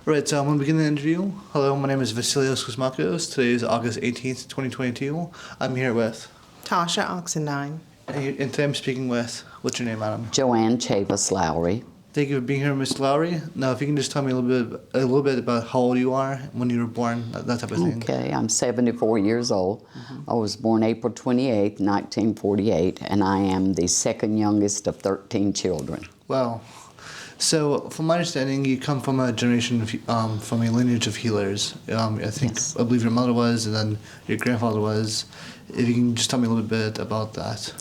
Right, so I'm going to begin the interview. Hello, my name is Vasilios Kosmakos. Today is August 18th, 2022. I'm here with... Tasha Oxendine. And today I'm speaking with... What's your name, madam? Joanne Chavis Lowery. Thank you for being here, Ms. Lowery. Now, if you can just tell me a little bit about how old you are, when you were born, that type of thing. Okay, I'm 74 years old. I was born April 28, 1948, and I am the second youngest of 13 children. Wow. So, from my understanding, you come from a generation of, from a lineage of healers. Yes. I believe your mother was, and then your grandfather was. If you can just tell me a little bit about that.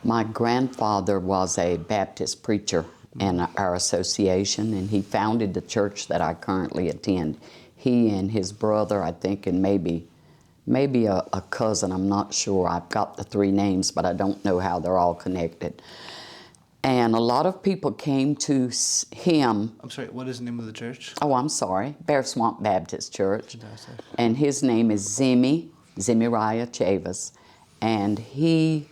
My grandfather was a Baptist preacher in our association, and he founded the church that I currently attend. He and his brother, I think, and maybe a cousin, I'm not sure. I've got the three names, but I don't know how they're all connected. And a lot of people came to him. I'm sorry, what is the name of the church? Oh, I'm sorry, Bear Swamp Baptist Church. And his name is Zemiria Chavis, and he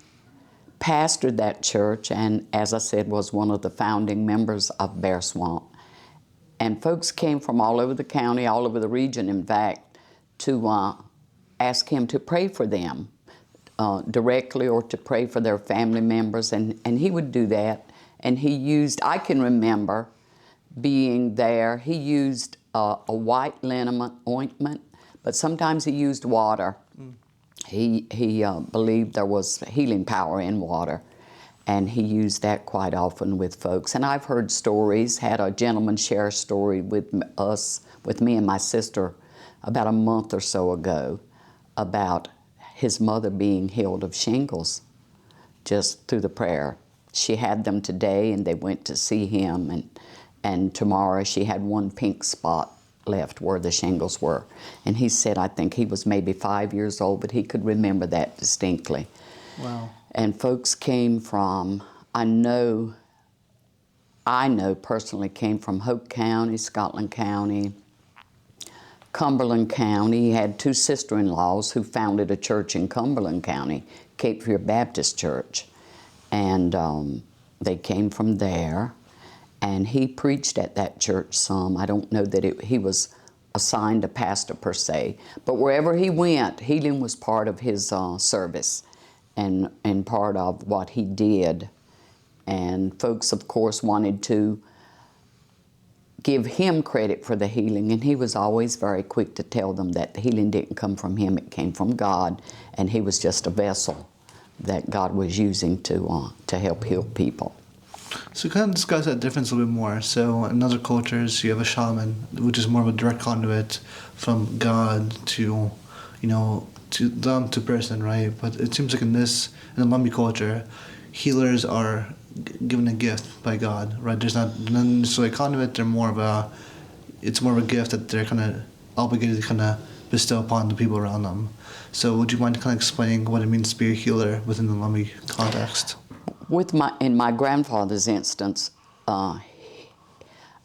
pastored that church, and as I said, was one of the founding members of Bear Swamp. And folks came from all over the county, all over the region, in fact, to ask him to pray for them directly or to pray for their family members, and he would do that. And he used, I can remember being there, he used a white liniment ointment, but sometimes he used water. He believed there was healing power in water, and he used that quite often with folks. And I've heard stories, had a gentleman share a story with me and my sister about a month or so ago about his mother being healed of shingles just through the prayer. She had them today, and they went to see him, and tomorrow she had one pink spot left where the shingles were. And he said, I think he was maybe 5 years old, but he could remember that distinctly. Wow. And folks came from, I know personally, came from Hope County, Scotland County, Cumberland County. He had two sister-in-laws who founded a church in Cumberland County, Cape Fear Baptist Church. And they came from there. And he preached at that church some. I don't know that he was assigned a pastor per se. But wherever he went, healing was part of his service and part of what he did. And folks, of course, wanted to give him credit for the healing, and he was always very quick to tell them that the healing didn't come from him, it came from God, and he was just a vessel that God was using to help heal people. So kind of discuss that difference a little bit more. So in other cultures, you have a shaman, which is more of a direct conduit from God to, to person, right? But it seems like in the Lumbee culture, healers are given a gift by God, right? They're not necessarily a conduit. They're it's more of a gift that they're kind of obligated to kind of bestow upon the people around them. So would you mind kind of explaining what it means to be a healer within the Lumbee context? In my grandfather's instance,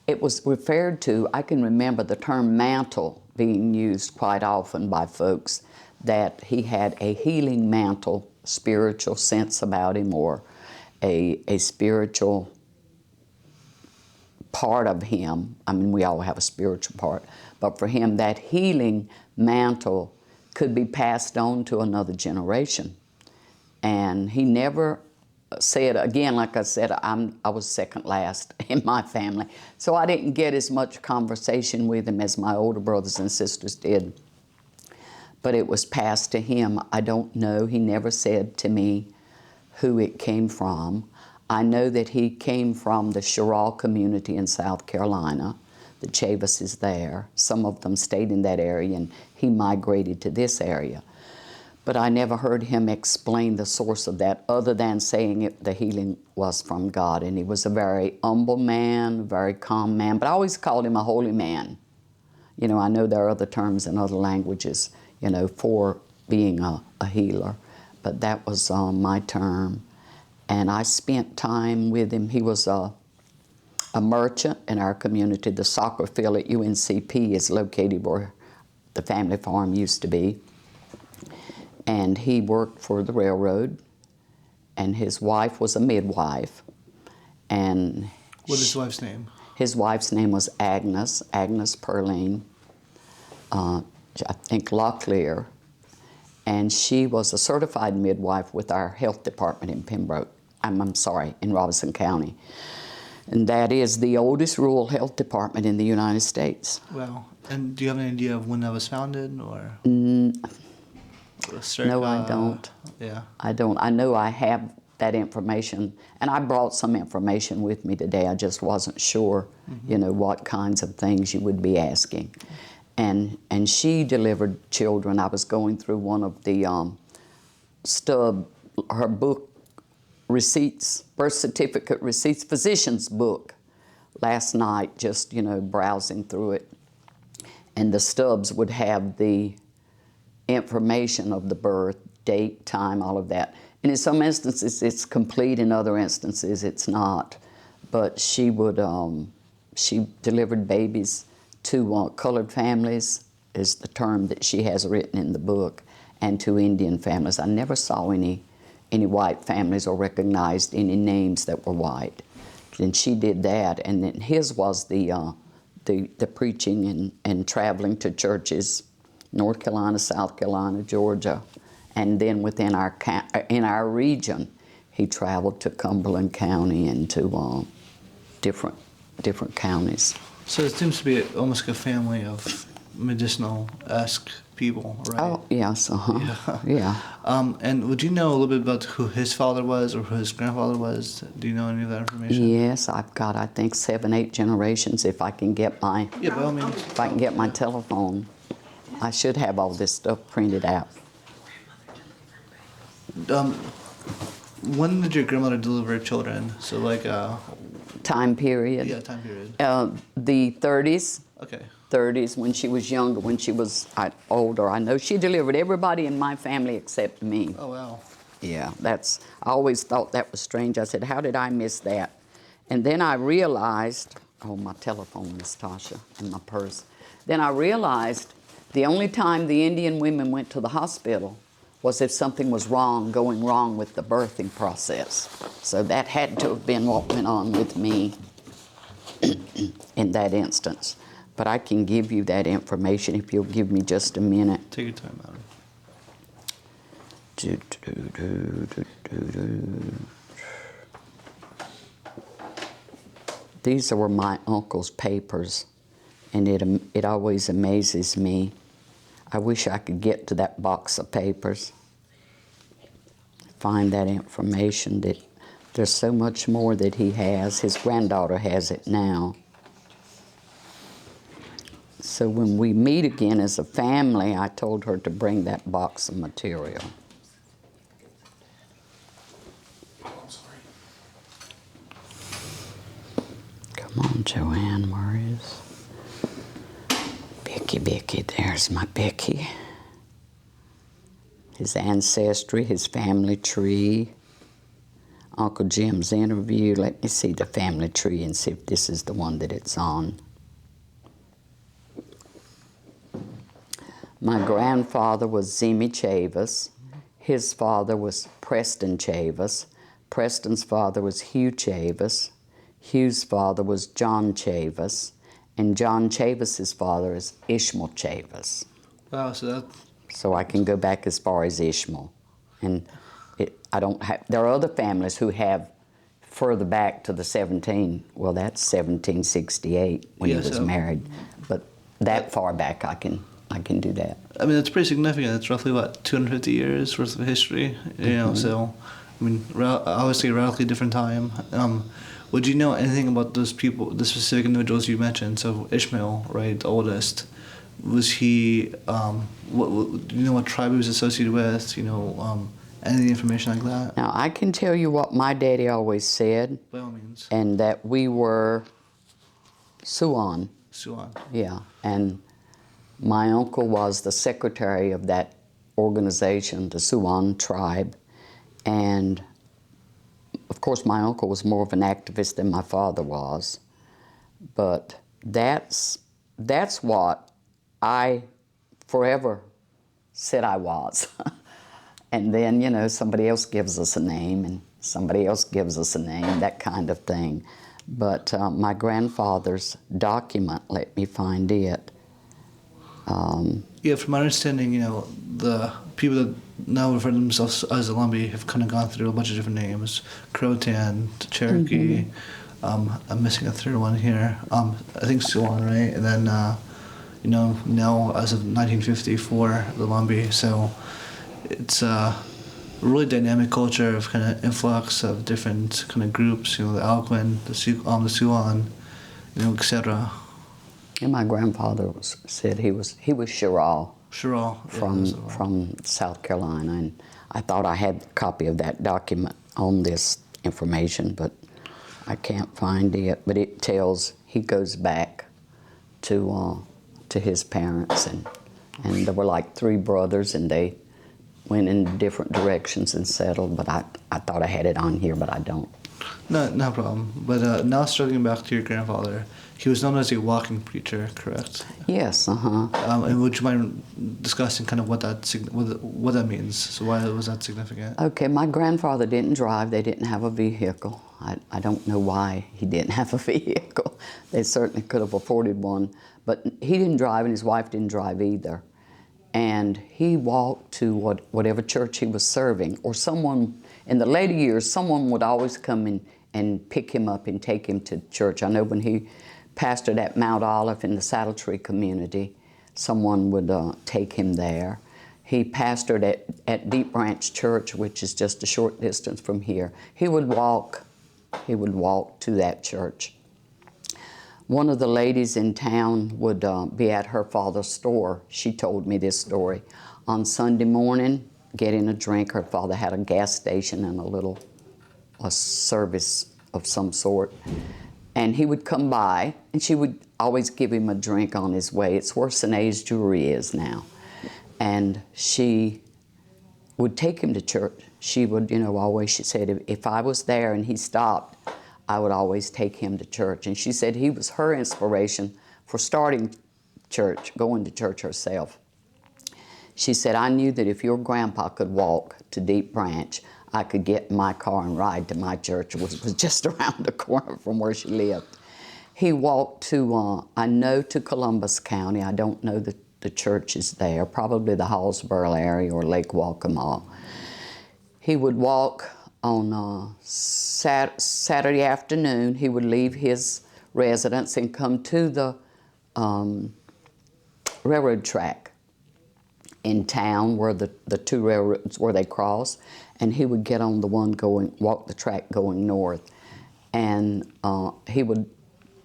it was referred to, I can remember the term mantle being used quite often by folks, that he had a healing mantle, spiritual sense about him, or a spiritual part of him. I mean, we all have a spiritual part, but for him, that healing mantle could be passed on to another generation. And he never said, again, like I said, I was second last in my family, so I didn't get as much conversation with him as my older brothers and sisters did. But it was passed to him. I don't know. He never said to me who it came from. I know that he came from the Sherall community in South Carolina. The Chavis is there. Some of them stayed in that area, and he migrated to this area. But I never heard him explain the source of that other than saying the healing was from God. And he was a very humble man, a very calm man, but I always called him a holy man. I know there are other terms in other languages, for being a healer, but that was my term. And I spent time with him. He was a merchant in our community. The soccer field at UNCP is located where the family farm used to be. And he worked for the railroad, and his wife was a midwife. And what is his wife's name? His wife's name was Agnes Perline, I think Locklear, and she was a certified midwife with our health department in Pembroke. I'm sorry, in Robeson County. And that is the oldest rural health department in the United States. Wow. And do you have an idea of when that was founded, or? Circa, No, I don't. Yeah. I don't. I know I have that information, and I brought some information with me today. I just wasn't sure, you know, what kinds of things you would be asking. And she delivered children. I was going through one of the her book receipts, birth certificate receipts, physician's book last night, just, you know, browsing through it. And the stubs would have the information of the birth, date, time, all of that. And in some instances it's complete, in other instances it's not. But she would, she delivered babies to colored families, is the term that she has written in the book, and to Indian families. I never saw any white families or recognized any names that were white. And she did that, and then his was the preaching and traveling to churches, North Carolina, South Carolina, Georgia, and then within our region, he traveled to Cumberland County and to different counties. So it seems to be almost like a family of medicinal-esque people, right? Oh, yes, uh-huh. Yeah. And would you know a little bit about who his father was or who his grandfather was? Do you know any of that information? Yes, I've got, I think, 7, 8 generations if I can get my, Yeah, by all means. if I can get my telephone. I should have all this stuff printed out. When did your grandmother deliver children? So like, Time period. yeah, time period. The 30s. Okay. 30s, when she was younger, when she was older. I know she delivered everybody in my family except me. Oh, wow. Yeah, I always thought that was strange. I said, how did I miss that? And then I realized, oh, my telephone, Miss Tasha, in my purse. Then I realized the only time the Indian women went to the hospital was if something was going wrong with the birthing process. So that had to have been what went on with me in that instance. But I can give you that information if you'll give me just a minute. Take your time, Adam. These were my uncle's papers, and it always amazes me. I wish I could get to that box of papers, find that information. That there's so much more that he has. His granddaughter has it now. So when we meet again as a family, I told her to bring that box of material. Come on, Joanne, where is Becky? There's my Becky. His ancestry, his family tree, Uncle Jim's interview. Let me see the family tree and see if this is the one that it's on. My grandfather was Zemi Chavis. His father was Preston Chavis. Preston's father was Hugh Chavis. Hugh's father was John Chavis. And John Chavis's father is Ishmael Chavis. Wow, So I can go back as far as Ishmael. And there are other families who have further back to the that's 1768 when he was married. But that far back I can do that. I mean, it's pretty significant. It's roughly, 250 years worth of history, you know, so, I mean, obviously a radically different time. Would you know anything about those people, the specific individuals you mentioned? So Ishmael, right, the oldest, was he, do you know what tribe he was associated with, you know, any information like that? Now, I can tell you what my daddy always said. By all means. And that we were Suan. Suan. Yeah, and my uncle was the secretary of that organization, the Suan tribe, and of course my uncle was more of an activist than my father was, but that's what I forever said I was. And then, you know, somebody else gives us a name and somebody else gives us a name, that kind of thing. But my grandfather's document, let me find it. Yeah, from my understanding, the people that now refer to themselves as the Lumbee have kind of gone through a bunch of different names: Croatan, Cherokee. I'm missing a third one here. I think Siouan, right? And then, now as of 1954, the Lumbee. So it's a really dynamic culture of kind of influx of different kind of groups. The Alcuin, the Siouan, etc. And my grandfather said he was Sherall. Sherall. From South Carolina, and I thought I had a copy of that document on this information, but I can't find it. But it tells he goes back to his parents, and there were like 3 brothers, and they went in different directions and settled. But I thought I had it on here, but I don't. No problem. But now circling back to your grandfather, he was known as a walking preacher, correct? Yes, And would you mind discussing kind of what that means? So why was that significant? Okay, my grandfather didn't drive. They didn't have a vehicle. I don't know why he didn't have a vehicle. They certainly could have afforded one. But he didn't drive, and his wife didn't drive either. And he walked to whatever church he was serving, or someone, in the later years, someone would always come in and pick him up and take him to church. I know when he pastored at Mount Olive in the Saddle Tree community, someone would take him there. He pastored at Deep Branch Church, which is just a short distance from here. He would walk to that church. One of the ladies in town would be at her father's store. She told me this story. On Sunday morning, getting a drink. Her father had a gas station and a service of some sort. And he would come by, and she would always give him a drink on his way. It's worse than A's Jewelry is now. And she would take him to church. She would, always, she said, if I was there and he stopped, I would always take him to church. And she said he was her inspiration for starting church, going to church herself. She said, I knew that if your grandpa could walk to Deep Branch, I could get in my car and ride to my church, which was just around the corner from where she lived. He walked to, I know, to Columbus County. I don't know the churches there, probably the Hallsboro area or Lake Waccamaw. He would walk on Saturday afternoon. He would leave his residence and come to the railroad track in town where the 2 railroads, where they cross, and he would get on the one walk the track going north. And he would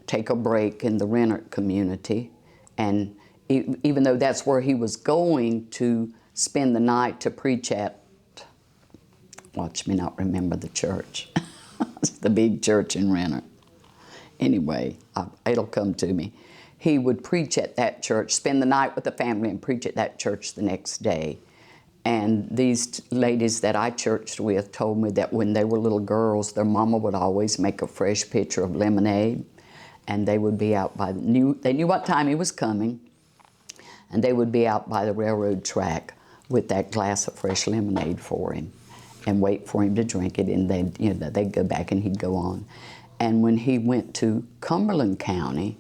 take a break in the Renner community, and even though that's where he was going to spend the night to preach at, watch me not remember the church, it's the big church in Renner. Anyway, it'll come to me. He would preach at that church, spend the night with the family, and preach at that church the next day. And these ladies that I churched with told me that when they were little girls, their mama would always make a fresh pitcher of lemonade, and they would be out by they knew what time he was coming, and they would be out by the railroad track with that glass of fresh lemonade for him and wait for him to drink it, and they'd go back and he'd go on. And when he went to Cumberland County,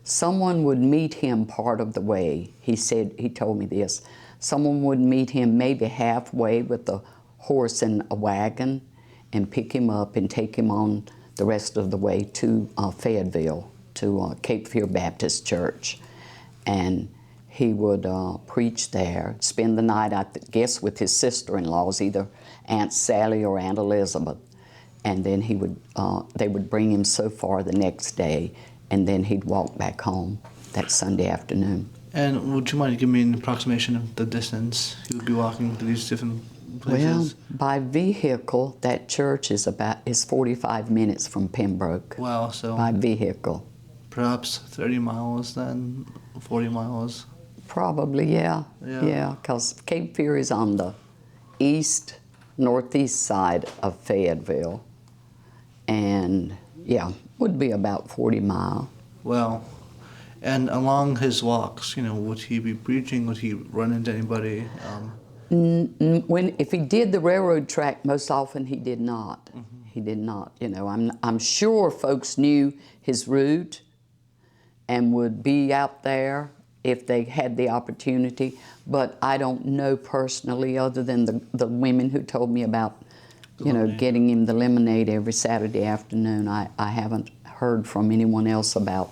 someone would meet him part of the way. He told me this, someone would meet him maybe halfway with a horse and a wagon and pick him up and take him on the rest of the way to Fayetteville, to Cape Fear Baptist Church. And he would preach there, spend the night, I guess, with his sister-in-laws, either Aunt Sally or Aunt Elizabeth. And then they would bring him so far the next day, and then he'd walk back home that Sunday afternoon. And would you mind giving me an approximation of the distance he would be walking to these different places? Well, by vehicle, that church is 45 minutes from Pembroke. Wow, so by vehicle. Perhaps 30 miles then, 40 miles? Probably, yeah. Yeah, because Cape Fear is on the northeast side of Fayetteville. And, yeah, would be about 40 miles. Well, and along his walks, would he be preaching? Would he run into anybody? If he did the railroad track, most often he did not. Mm-hmm. He did not. You know, I'm sure folks knew his route and would be out there if they had the opportunity, but I don't know personally, other than the women who told me about, you know, getting him the lemonade every Saturday afternoon. I haven't heard from anyone else about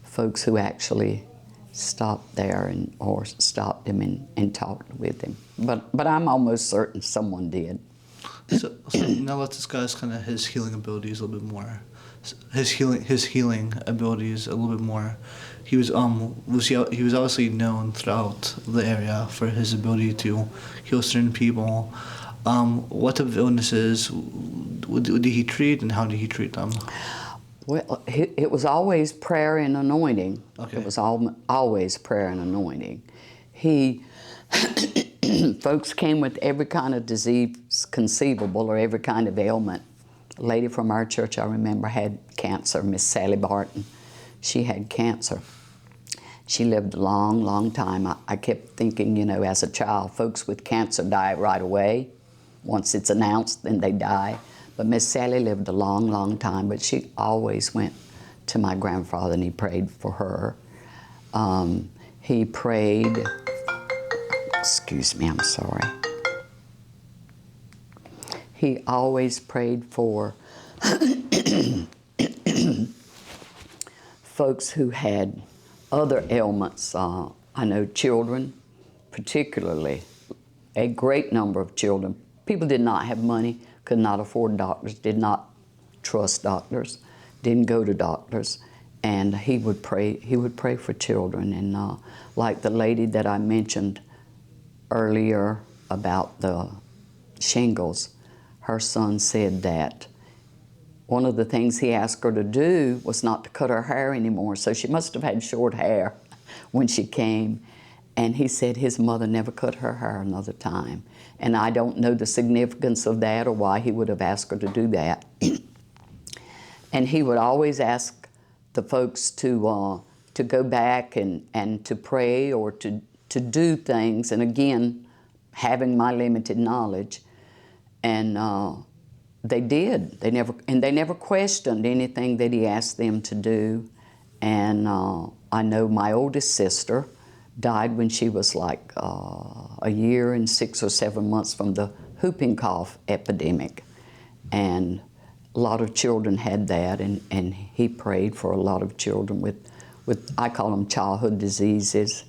folks who actually stopped there or stopped him and talked with him. But I'm almost certain someone did. So now let's discuss kind of his healing abilities a little bit more. His healing abilities a little bit more. He was obviously known throughout the area for his ability to heal certain people. What type of illnesses did he treat, and how did he treat them? Well, it was always prayer and anointing. Okay. It was always prayer and anointing. Folks came with every kind of disease conceivable or every kind of ailment. A lady from our church, I remember, had cancer, Miss Sally Barton. She had cancer. She lived a long, long time. I kept thinking, you know, as a child, folks with cancer die right away. Once it's announced, then they die. But Miss Sally lived a long, long time, but she always went to my grandfather and he prayed for her. He prayed, excuse me, I'm sorry. He always prayed for folks who had other ailments. I know children, particularly, a great number of children. People did not have money, could not afford doctors, did not trust doctors, didn't go to doctors, and he would pray for children. And like the lady that I mentioned earlier about the shingles, her son said that one of the things he asked her to do was not to cut her hair anymore, so she must have had short hair when she came. And he said his mother never cut her hair another time. And I don't know the significance of that or why he would have asked her to do that. And he would always ask the folks to go back and to pray or to do things. And again, having my limited knowledge, and they did. They never questioned anything that he asked them to do. And I know my oldest sister died when she was like a year and 6 or 7 months from the whooping cough epidemic. And a lot of children had that, and he prayed for a lot of children with I call them childhood diseases.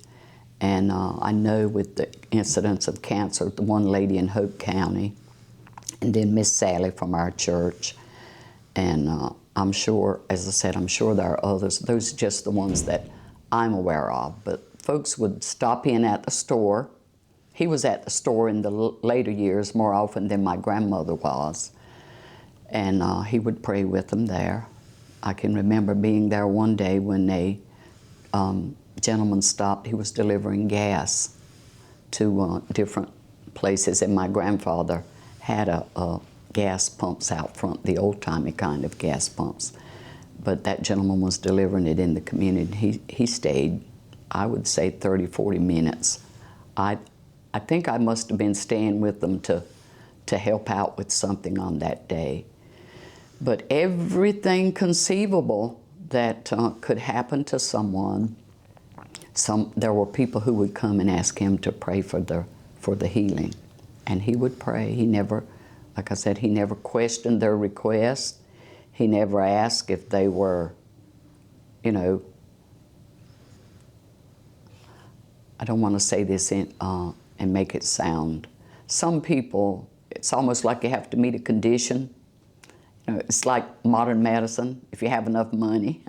And I know with the incidence of cancer, the one lady in Hope County, and then Miss Sally from our church. And I'm sure, as I said, I'm sure there are others. Those are just the ones that I'm aware of. But folks would stop in at the store. He was at the store in the later years more often than my grandmother was. And he would pray with them there. I can remember being there one day when a gentleman stopped. He was delivering gas to different places, and my grandfather had a gas pumps out front, the old-timey kind of gas pumps. But that gentleman was delivering it in the community. He stayed, I would say, 30, 40 minutes. I think I must have been staying with them to help out with something on that day. But everything conceivable that could happen to someone, there were people who would come and ask him to pray for the healing. And he would pray. He never, like I said, he never questioned their request. He never asked if they were, you know, I don't want to say this and make it sound. Some people, it's almost like you have to meet a condition. You know, it's like modern medicine. If you have enough money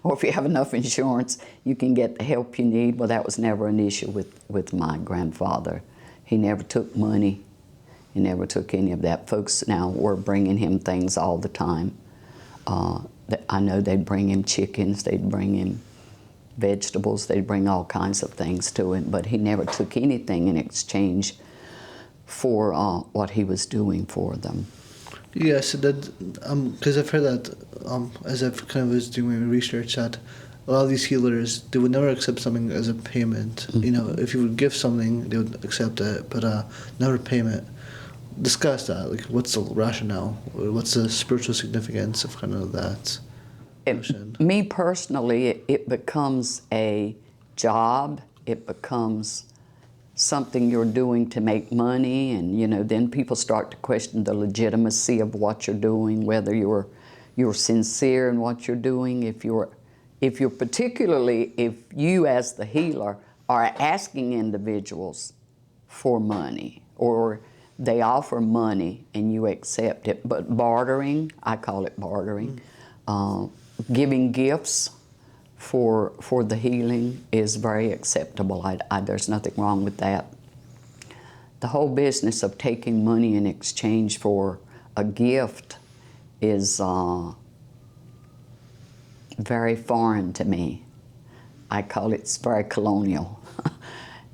or if you have enough insurance, you can get the help you need. Well, that was never an issue with my grandfather. He never took money. He never took any of that. Folks now were bringing him things all the time. I know they'd bring him chickens, they'd bring him vegetables, they'd bring all kinds of things to him, but he never took anything in exchange for what he was doing for them. Yes, that because I've heard that as I've kind of was doing my research, that a lot of these healers, they would never accept something as a payment. Mm-hmm. You know, if you would give something, they would accept it, but never payment. discuss that. Like, what's the rationale? Or what's the spiritual significance of kind of that notion? Me personally, it becomes a job. It becomes something you're doing to make money, and then people start to question the legitimacy of what you're doing, whether you're sincere in what you're doing. If you as the healer are asking individuals for money, or they offer money and you accept it. But bartering, I call it bartering, giving gifts for the healing is very acceptable. There's nothing wrong with that. The whole business of taking money in exchange for a gift is very foreign to me. I call it very colonial.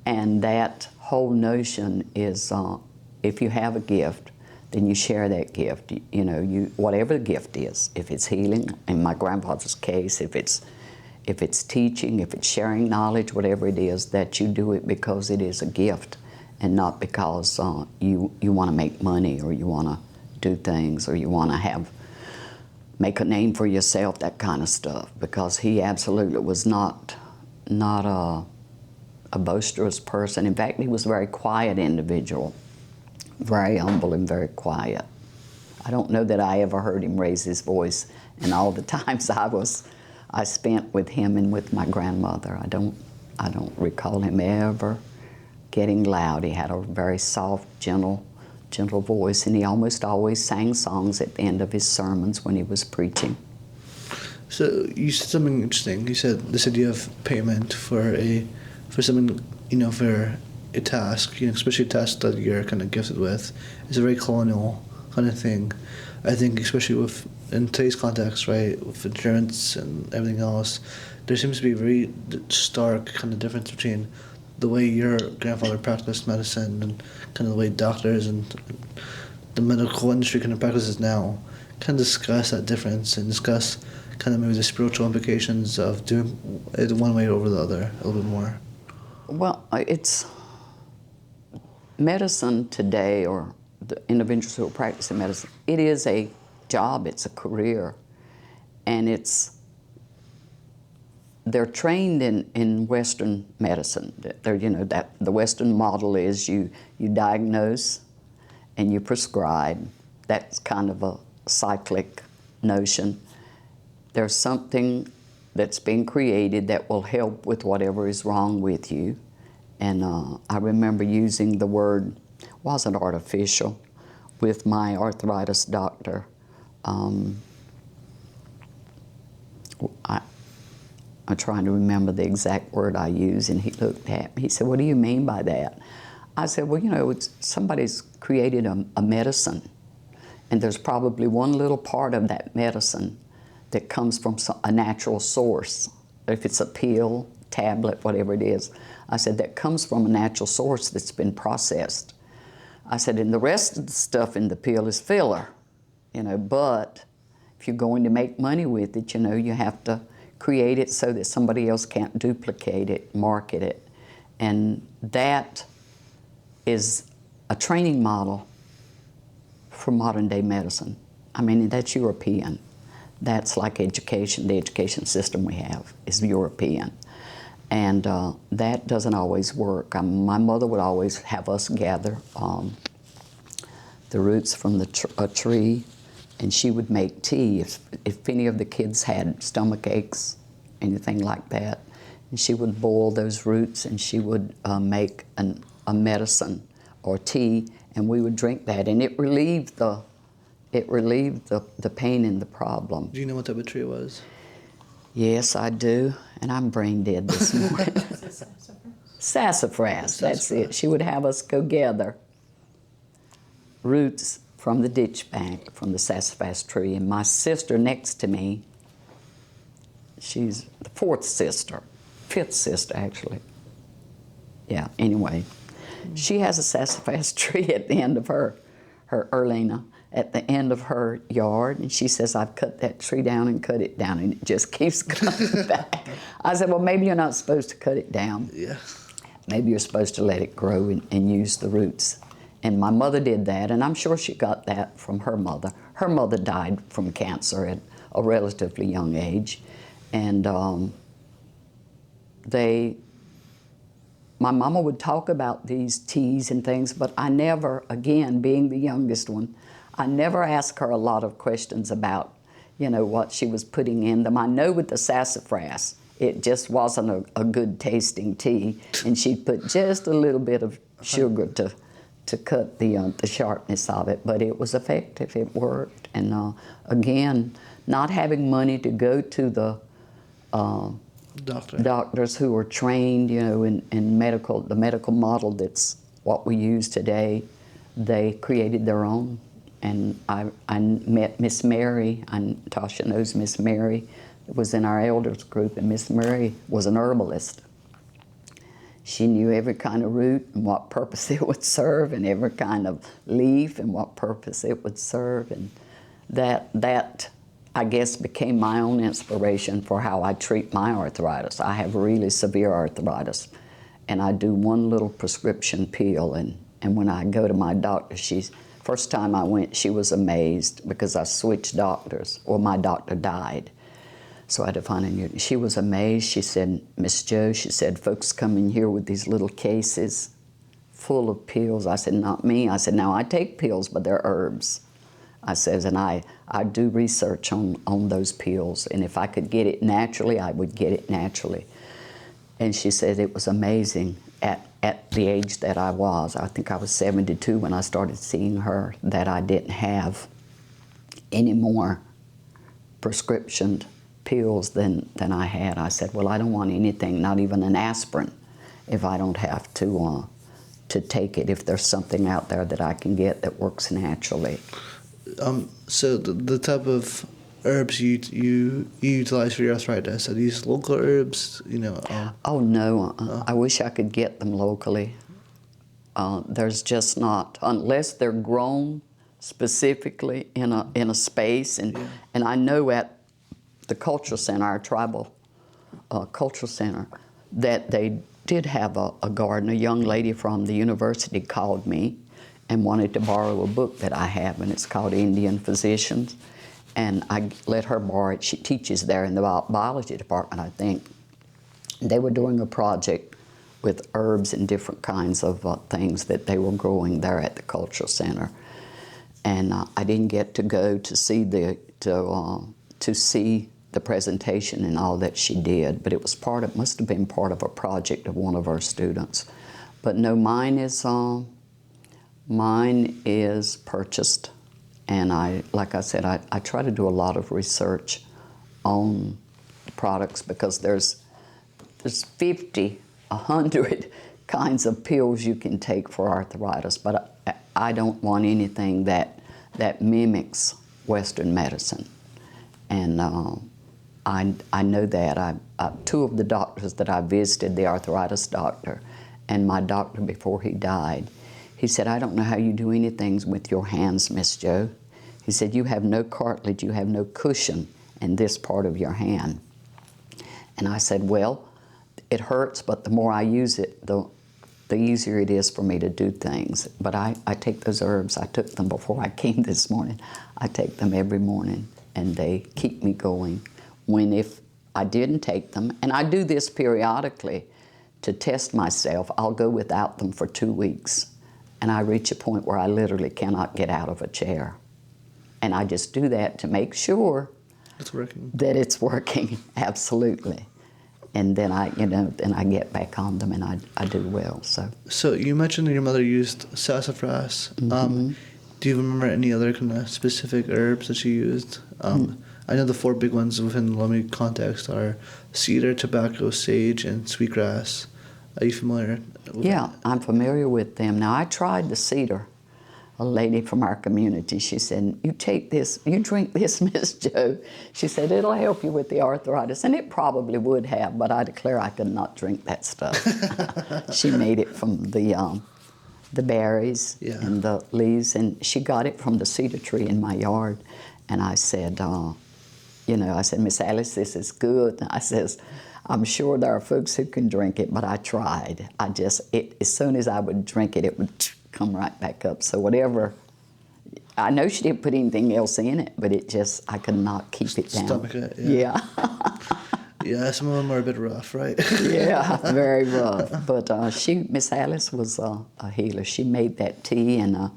And that whole notion is, if you have a gift, then you share that gift. Whatever the gift is. If it's healing, in my grandfather's case, if it's teaching, if it's sharing knowledge, whatever it is, that you do it because it is a gift, and not because you want to make money, or you want to do things, or you want to make a name for yourself, that kind of stuff. Because he absolutely was not a boisterous person. In fact, he was a very quiet individual, very humble and very quiet. I don't know that I ever heard him raise his voice in all the times I spent with him and with my grandmother. I don't recall him ever getting loud. He had a very soft, gentle voice, and he almost always sang songs at the end of his sermons when he was preaching. So you said something interesting. You said this idea of payment for something, for a task, especially a task that you're kind of gifted with, is a very colonial kind of thing. I think especially in today's context, right, with insurance and everything else, there seems to be a very stark kind of difference between the way your grandfather practiced medicine and kind of the way doctors and the medical industry kind of practices now. Kind of discuss that difference and discuss kind of maybe the spiritual implications of doing it one way over the other a little bit more. Well, it's medicine today, or the individuals who are practicing medicine, it is a job, it's a career, and they're trained in Western medicine. That the Western model is you diagnose and you prescribe. That's kind of a cyclic notion. There's something that's been created that will help with whatever is wrong with you. And I remember using the word, wasn't artificial, with my arthritis doctor. I'm trying to remember the exact word I used, and he looked at me. He said, "What do you mean by that?" I said, "Well, somebody's created a medicine, and there's probably one little part of that medicine that comes from a natural source. If it's a pill, tablet, whatever it is," I said, "that comes from a natural source that's been processed." I said, "And the rest of the stuff in the pill is filler, but if you're going to make money with it, you have to create it so that somebody else can't duplicate it, market it." And that is a training model for modern day medicine. I mean, that's European. That's like education. The education system we have is European. And that doesn't always work. My mother would always have us gather the roots from a tree, and she would make tea if any of the kids had stomach aches, anything like that. And she would boil those roots, and she would make a medicine or tea, and we would drink that, and it relieved the pain and the problem. Do you know what type of tree it was? Yes, I do, and I'm brain dead this morning. Sassafras, that's it. She would have us go gather roots from the ditch bank, from the sassafras tree, and my sister next to me, she's the fifth sister actually. Yeah, anyway, she has a sassafras tree at the end of her Erlina, at the end of her yard, and she says, "I've cut that tree down and cut it down, and it just keeps coming back." I said, "Well, maybe you're not supposed to cut it down. Yeah. Maybe you're supposed to let it grow and use the roots And my mother did that, and I'm sure she got that from her mother. Her mother died from cancer at a relatively young age. And my mama would talk about these teas and things, but I never, again, being the youngest one, I never asked her a lot of questions about, you know, what she was putting in them. I know with the sassafras, it just wasn't a good tasting tea, and she'd put just a little bit of sugar to cut the sharpness of it, but it was effective, it worked. And again, not having money to go to the doctors who are trained, you know, in the medical model that's what we use today, they created their own. And I met Miss Mary, and Tasha knows Miss Mary, was in our elders group, and Miss Mary was an herbalist. She knew every kind of root and what purpose it would serve, and every kind of leaf and what purpose it would serve. And that I guess became my own inspiration for how I treat my arthritis. I have really severe arthritis, and I do one little prescription pill, and when I go to my doctor, first time I went, she was amazed because I switched doctors, or my doctor died. So I had to find a new. She was amazed. She said, Miss Jo, she said, folks come in here with these little cases full of pills. I said, not me. I said, now I take pills, but they're herbs. I says, and I do research on those pills, and if I could get it naturally, I would get it naturally. And she said it was amazing at the age that I was. I think I was 72 when I started seeing her, that I didn't have any more prescription pills than I had. I said, well, I don't want anything, not even an aspirin, if I don't have to take it, if there's something out there that I can get that works naturally. So the type of herbs you utilize for your arthritis, are these local herbs, you know? Oh no, I wish I could get them locally. There's just not, unless they're grown specifically in a space, and I know at the cultural center, our tribal cultural center, that they did have a garden. A young lady from the university called me and wanted to borrow a book that I have, and it's called Indian Physicians. And I let her borrow it. She teaches there in the biology department, I think. They were doing a project with herbs and different kinds of things that they were growing there at the cultural center. And I didn't get to go to see the presentation and all that she did, but it was must have been part of a project of one of our students. But no, mine is purchased, and like I said, I try to do a lot of research on the products, because there's 50, 100 kinds of pills you can take for arthritis, but I don't want anything that mimics Western medicine. And I know that. Two of the doctors that I visited, the arthritis doctor and my doctor before he died, he said, I don't know how you do anything with your hands, Miss Jo. He said, you have no cartilage, you have no cushion in this part of your hand. And I said, well, it hurts, but the more I use it, the easier it is for me to do things. But I take those herbs. I took them before I came this morning. I take them every morning, and they keep me going. If I didn't take them, and I do this periodically to test myself, I'll go without them for 2 weeks, and I reach a point where I literally cannot get out of a chair. And I just do that to make sure that it's working, absolutely. And then I get back on them, and I do well. So you mentioned that your mother used sassafras. Mm-hmm. Do you remember any other kind of specific herbs that she used? I know the 4 big ones within the Lumbee context are cedar, tobacco, sage, and sweetgrass. Are you familiar with Yeah, that? I'm familiar with them. Now, I tried the cedar. A lady from our community, she said, you take this, you drink this, Miss Jo. She said, it'll help you with the arthritis. And it probably would have, but I declare I could not drink that stuff. She made it from the berries and the leaves, and she got it from the cedar tree in my yard. And I said, I said, Miss Alice, this is good. I says, I'm sure there are folks who can drink it, but I tried. As soon as I would drink it, it would come right back up. So whatever, I know she didn't put anything else in it, but it just, I could not keep it down. Stomach it, Yeah. Yeah, some of them are a bit rough, right? Yeah, very rough. But Miss Alice was a healer. She made that tea, and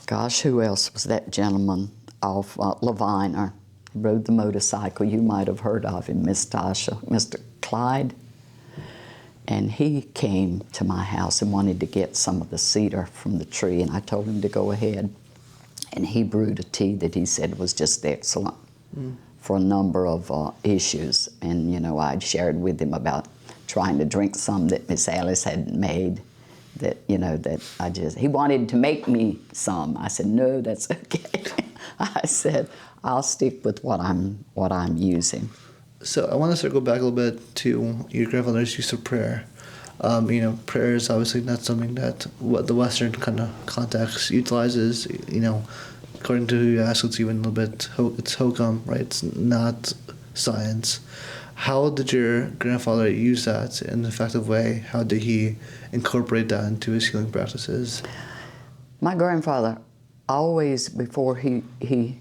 gosh, who else was that gentleman off Laviner? He rode the motorcycle. You might have heard of him, Miss Tasha, Mr. Clyde. And he came to my house and wanted to get some of the cedar from the tree, and I told him to go ahead. And he brewed a tea that he said was just excellent for a number of issues. And, you know, I'd shared with him about trying to drink some that Miss Alice had made, that, you know, that he wanted to make me some. I said, no, that's okay. I said, I'll stick with what I'm using. So I want to circle back a little bit to your grandfather's use of prayer. You know, prayer is obviously not something that the Western kind of context utilizes. You know, according to who you ask, it's even a little bit, it's hokum, right? It's not science. How did your grandfather use that in an effective way? How did he incorporate that into his healing practices? My grandfather always, before he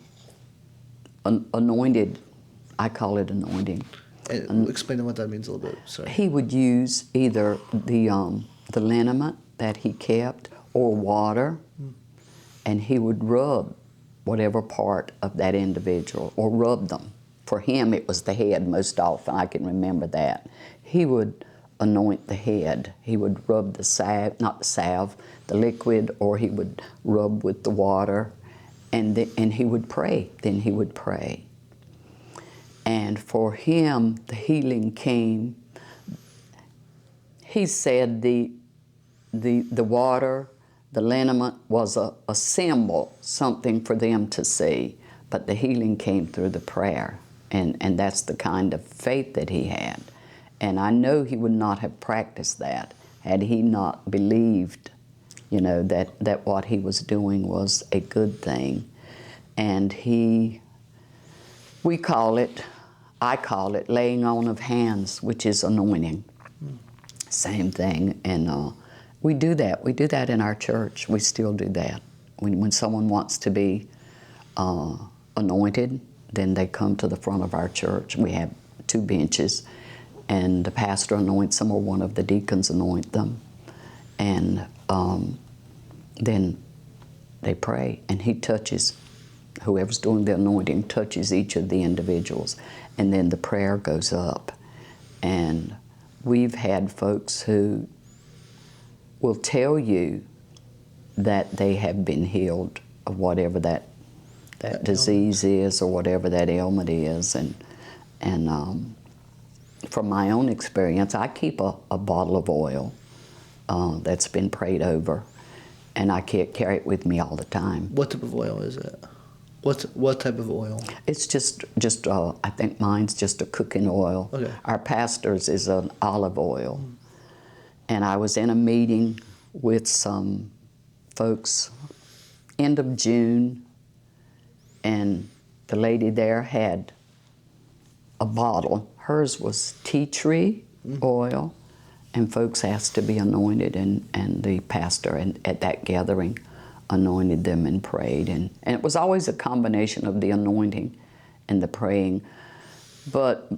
anointed, I call it anointing. Explain what that means a little bit. Sorry. He would use either the liniment that he kept or water, and he would rub whatever part of that individual, or rub them. For him, it was the head most often. I can remember that. He would anoint the head. He would rub the salve, not the salve, the liquid, or he would rub with the water, and he would pray. Then he would pray. And for him, the healing came. He said the water, the liniment was a symbol, something for them to see, but the healing came through the prayer, and that's the kind of faith that he had. And I know he would not have practiced that had he not believed, you know, that what he was doing was a good thing. And I call it laying on of hands, which is anointing. Same thing. And we do that. We do that in our church. We still do that. When someone wants to be anointed, then they come to the front of our church. We have 2 benches, and the pastor anoints them, or one of the deacons anoint them. And then they pray, and he touches, whoever's doing the anointing touches each of the individuals, and then the prayer goes up. And we've had folks who will tell you that they have been healed of whatever that disease is, or whatever that ailment is. And from my own experience, I keep a bottle of oil that's been prayed over, and I can't carry it with me all the time. What type of oil is it? What type of oil? It's just I think mine's just a cooking oil. Okay. Our pastor's is an olive oil. And I was in a meeting with some folks end of June, and the lady there had a bottle. Hers was tea tree oil, and folks asked to be anointed, and the pastor at that gathering anointed them and prayed. And it was always a combination of the anointing and the praying. But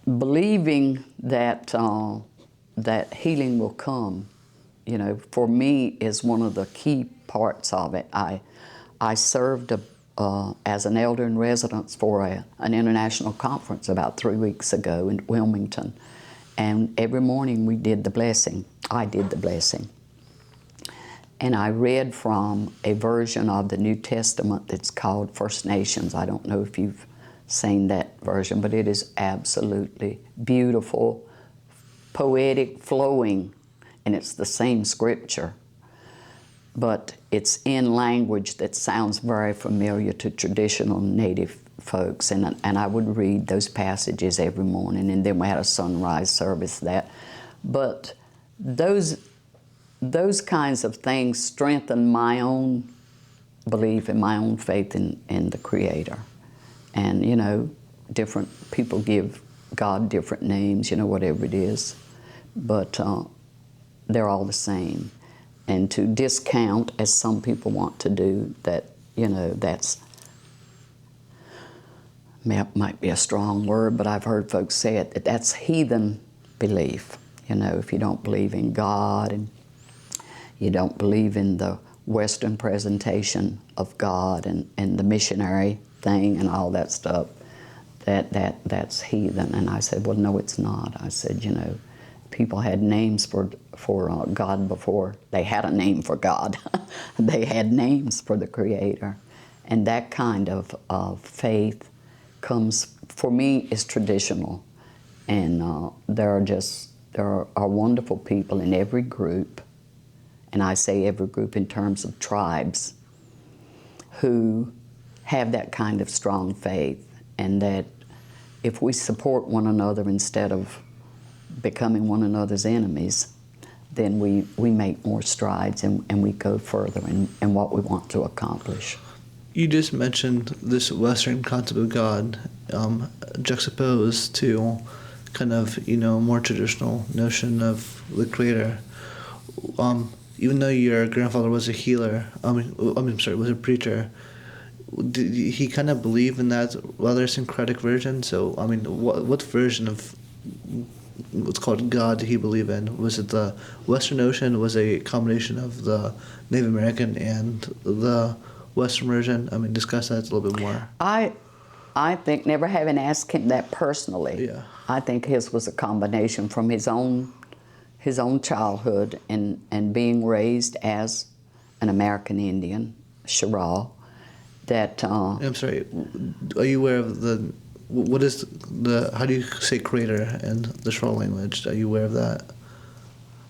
believing that that healing will come, you know, for me is one of the key parts of it. I served as an elder in residence for an international conference about 3 weeks ago in Wilmington. And every morning we did the blessing. I did the blessing. And I read from a version of the New Testament that's called First Nations. I don't know if you've seen that version, but it is absolutely beautiful, poetic, flowing, and it's the same scripture. But it's in language that sounds very familiar to traditional Native folks, and I would read those passages every morning, and then we had a sunrise service that. But those kinds of things strengthen my own belief and my own faith in the Creator. And, you know, different people give God different names, you know, whatever it is, but they're all the same. and to discount, as some people want to do, that, you know, that's, might be a strong word, but I've heard folks say it, that that's heathen belief. You know, if you don't believe in God and you don't believe in the Western presentation of God and the missionary thing and all that stuff, that's heathen. And I said, well, no, it's not. I said, you know, people had names for God before they had a name for God. They had names for the Creator. And that kind of faith comes, for me, is traditional. And there are wonderful people in every group, and I say every group in terms of tribes, who have that kind of strong faith, and that if we support one another instead of becoming one another's enemies, then we make more strides and we go further in what we want to accomplish. You just mentioned this Western concept of God juxtaposed to kind of, you know, more traditional notion of the Creator. Even though your grandfather was a healer, was a preacher, did he kind of believe in that rather syncretic version? So, I mean, what version of what's called God did he believe in? Was it the Western notion? Was it a combination of the Native American and the Western version? I mean, discuss that a little bit more. I think, never having asked him that personally, Yeah. I think his was a combination from his own childhood and being raised as an American Indian, Chiraw, that... I'm sorry, are you aware of what is how do you say creator in the Chiraw language? Are you aware of that?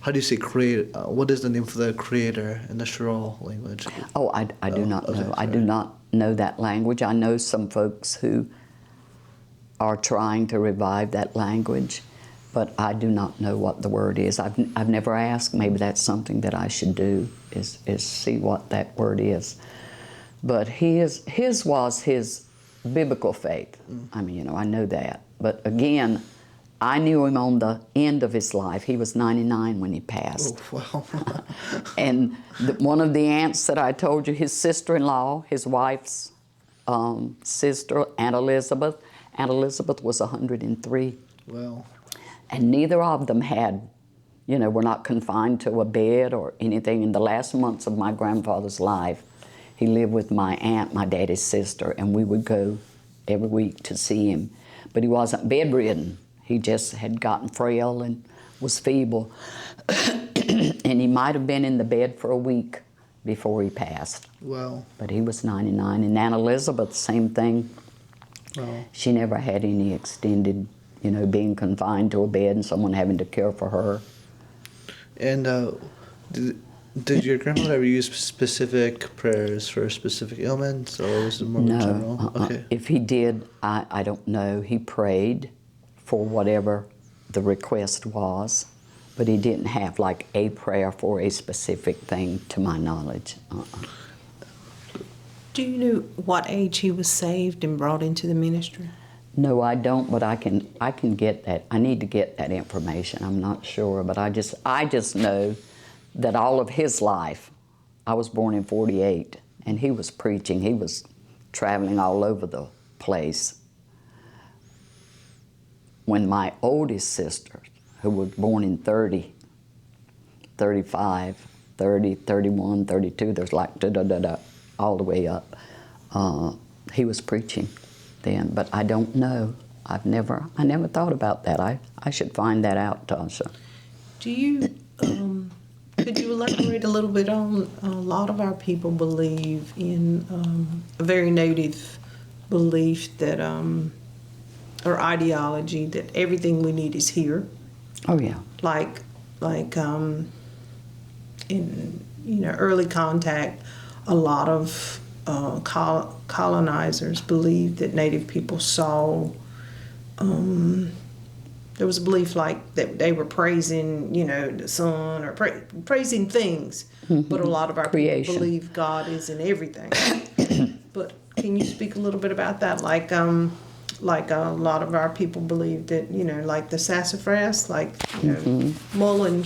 How do you say create? What is the name for the creator in the Chiraw language? Oh, I do not know. I do not know that language. I know some folks who are trying to revive that language, but I do not know what the word is. I've never asked. Maybe that's something that I should do, is see what that word is. But his was his biblical faith. I mean, you know, I know that. But again, I knew him on the end of his life. He was 99 when he passed. Oh, wow. And one of the aunts that I told you, his sister-in-law, his wife's sister, Aunt Elizabeth was 103. Wow. And neither of them had, you know, were not confined to a bed or anything. In the last months of my grandfather's life, he lived with my aunt, my daddy's sister, and we would go every week to see him. But he wasn't bedridden. He just had gotten frail and was feeble. And he might have been in the bed for a week before he passed. Wow. But he was 99. And Aunt Elizabeth, same thing. Wow. She never had any extended, you know, being confined to a bed and someone having to care for her. And did your grandmother ever use specific prayers for specific ailments, or was it more general? Okay. If he did, I don't know. He prayed for whatever the request was, but he didn't have like a prayer for a specific thing, to my knowledge. Do you know what age he was saved and brought into the ministry? No, I don't, but I can get that. I need to get that information. I'm not sure, but I just know that all of his life, I was born in 48, and he was preaching. He was traveling all over the place. When my oldest sister, who was born in 30, 35, 30, 31, 32, there's like da-da-da-da, all the way up, he was preaching then, but I don't know. I never thought about that. I should find that out, Tasha. Do you, could you elaborate a little bit on, a lot of our people believe in a very native belief that, or ideology that everything we need is here. Oh yeah. Like in, you know, early contact, a lot of colonizers believed that Native people saw, there was a belief like that they were praising, you know, the sun or praising things, but a lot of our Creation. people believe God is in everything. But can you speak a little bit about that? Like a lot of our people believe that, you know, like the sassafras, like, you know, mullein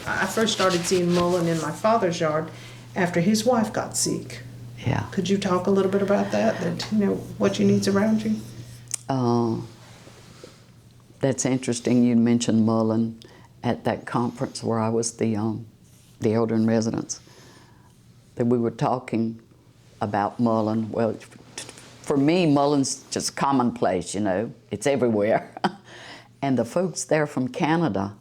I first started seeing mullein in my father's yard after his wife got sick. Yeah. Could you talk a little bit about that? That, you know, what you need's around you? That's interesting. You mentioned mullein at that conference where I was the elder in residence. That we were talking about mullein. Well, for me, mullein's just commonplace. You know, it's everywhere. And the folks there from Canada,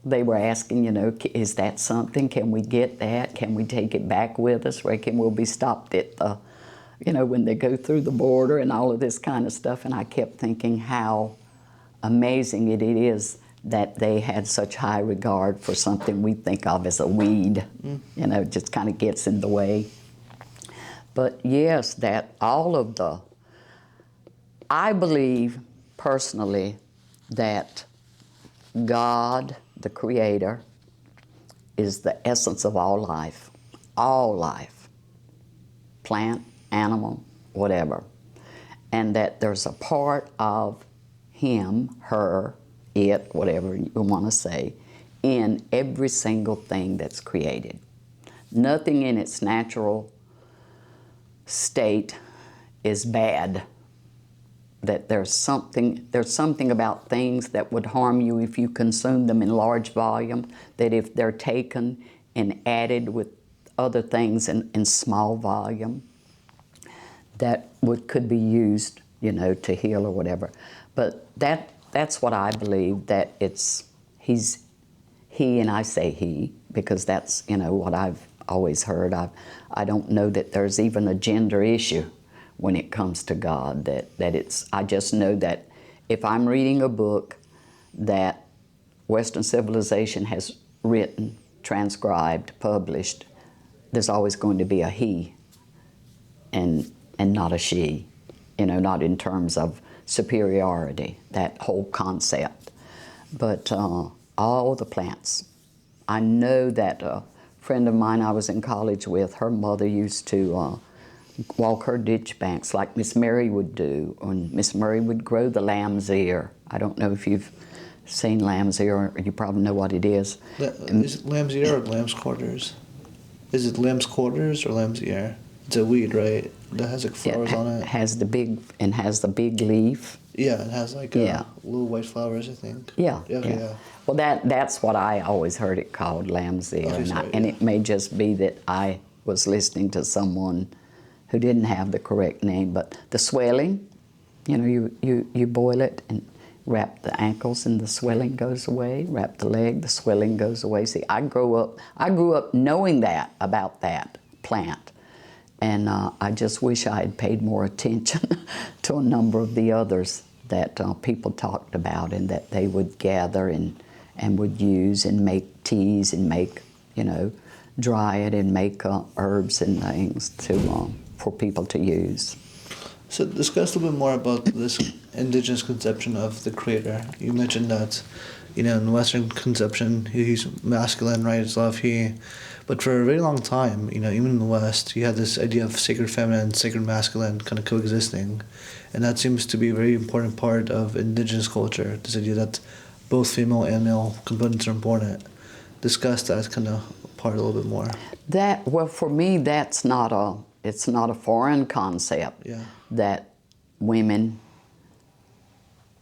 they were asking, you know, is that something? Can we get that? Can we take it back with us? Reckon we'll be stopped at the, you know, when they go through the border and all of this kind of stuff. And I kept thinking how amazing it is that they had such high regard for something we think of as a weed. You know, it just kind of gets in the way. But yes, that all of the, I believe personally that God, the Creator, is the essence of all life, plant, animal, whatever. And that there's a part of Him, her, it, whatever you want to say, in every single thing that's created. Nothing in its natural state is bad. That there's something about things that would harm you if you consume them in large volume, that if they're taken and added with other things in small volume, that could be used, you know, to heal or whatever. But that's what I believe, that he, and I say he, because that's, you know, what I've always heard. I don't know that there's even a gender issue when it comes to God, that it's, I just know that if I'm reading a book that Western civilization has written, transcribed, published, there's always going to be a he and not a she, you know, not in terms of superiority, that whole concept. But all the plants. I know that a friend of mine I was in college with, her mother used to walk her ditch banks like Miss Mary would do, and Miss Mary would grow the lamb's ear. I don't know if you've seen lamb's ear, or you probably know what it is. Is it lamb's ear or lamb's quarters? Is it lamb's quarters or lamb's ear? It's a weed, right? That has like flowers on it. Has the big leaf. Yeah, it has like little white flowers, I think. Yeah. Okay, yeah. Well, that's what I always heard it called, lamb's ear, Okay, and it may just be that I was listening to someone who didn't have the correct name. But the swelling, you know, you boil it and wrap the ankles and the swelling goes away. Wrap the leg, the swelling goes away. See, I grew up knowing that about that plant, and I just wish I had paid more attention to a number of the others that people talked about, and that they would gather and would use and make teas and make, you know, dry it and make herbs and things to for people to use. So discuss a little bit more about this indigenous conception of the Creator. You mentioned that, you know, in Western conception, he's masculine, right? It's love, he. But for a very long time, you know, even in the West, you had this idea of sacred feminine, sacred masculine kind of coexisting. And that seems to be a very important part of indigenous culture, this idea that both female and male components are important. Discuss that kind of part a little bit more. Well, for me, it's not a foreign concept. Yeah. That women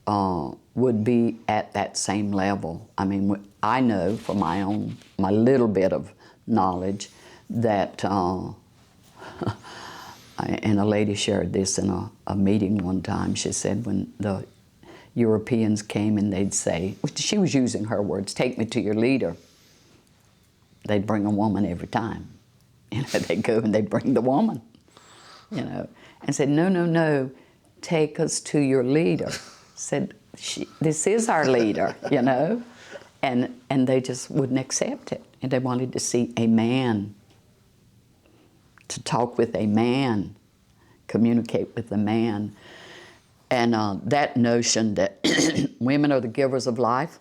would be at that same level. I mean, I know from my little bit of knowledge that, and a lady shared this in a meeting one time. She said when the Europeans came and they'd say, she was using her words, "Take me to your leader," they'd bring a woman every time. You know, they'd go and they'd bring the woman, you know, and said, no, take us to your leader. Said, this is our leader, you know, and they just wouldn't accept it. And they wanted to see a man, to talk with a man, communicate with a man. And that notion that women are the givers of life,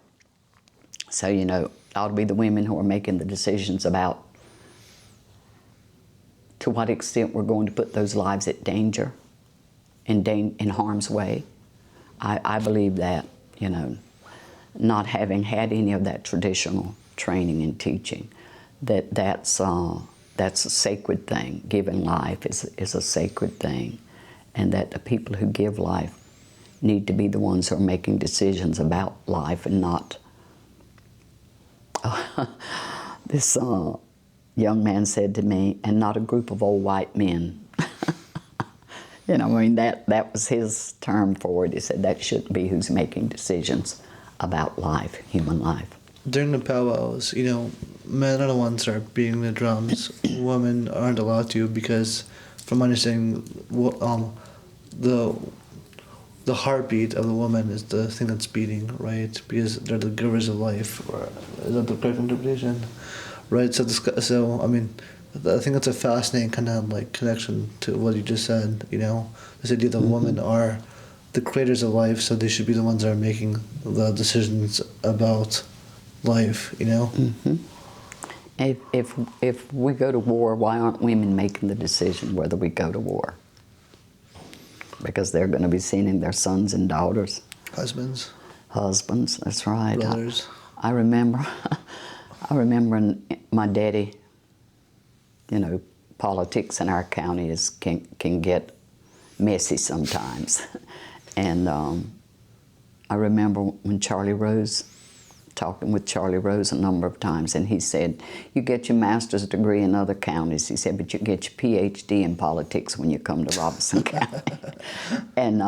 so, you know, it ought to be the women who are making the decisions about to what extent we're going to put those lives at danger, in harm's way. I believe that, you know, not having had any of that traditional training and teaching, that's a sacred thing. Giving life is a sacred thing, and that the people who give life need to be the ones who are making decisions about life and not. This young man said to me, and not a group of old white men. You know, I mean, that was his term for it. He said that shouldn't be who's making decisions about life, human life. During the powwows, you know, men are the ones that are beating the drums. Women aren't allowed to because, from my understanding, the heartbeat of the woman is the thing that's beating, right? Because they're the givers of life. Or, is that the correct interpretation? Right. So I mean, I think that's a fascinating kind of like connection to what you just said. You know, this idea that women are the creators of life, so they should be the ones that are making the decisions about life. You know. If we go to war, why aren't women making the decision whether we go to war? Because they're going to be sending their sons and daughters. Husbands. That's right. Brothers. I remember my daddy, you know, politics in our county can get messy sometimes. And I remember when talking with Charlie Rose a number of times, and he said, you get your master's degree in other counties, he said, but you get your PhD in politics when you come to Robeson County. And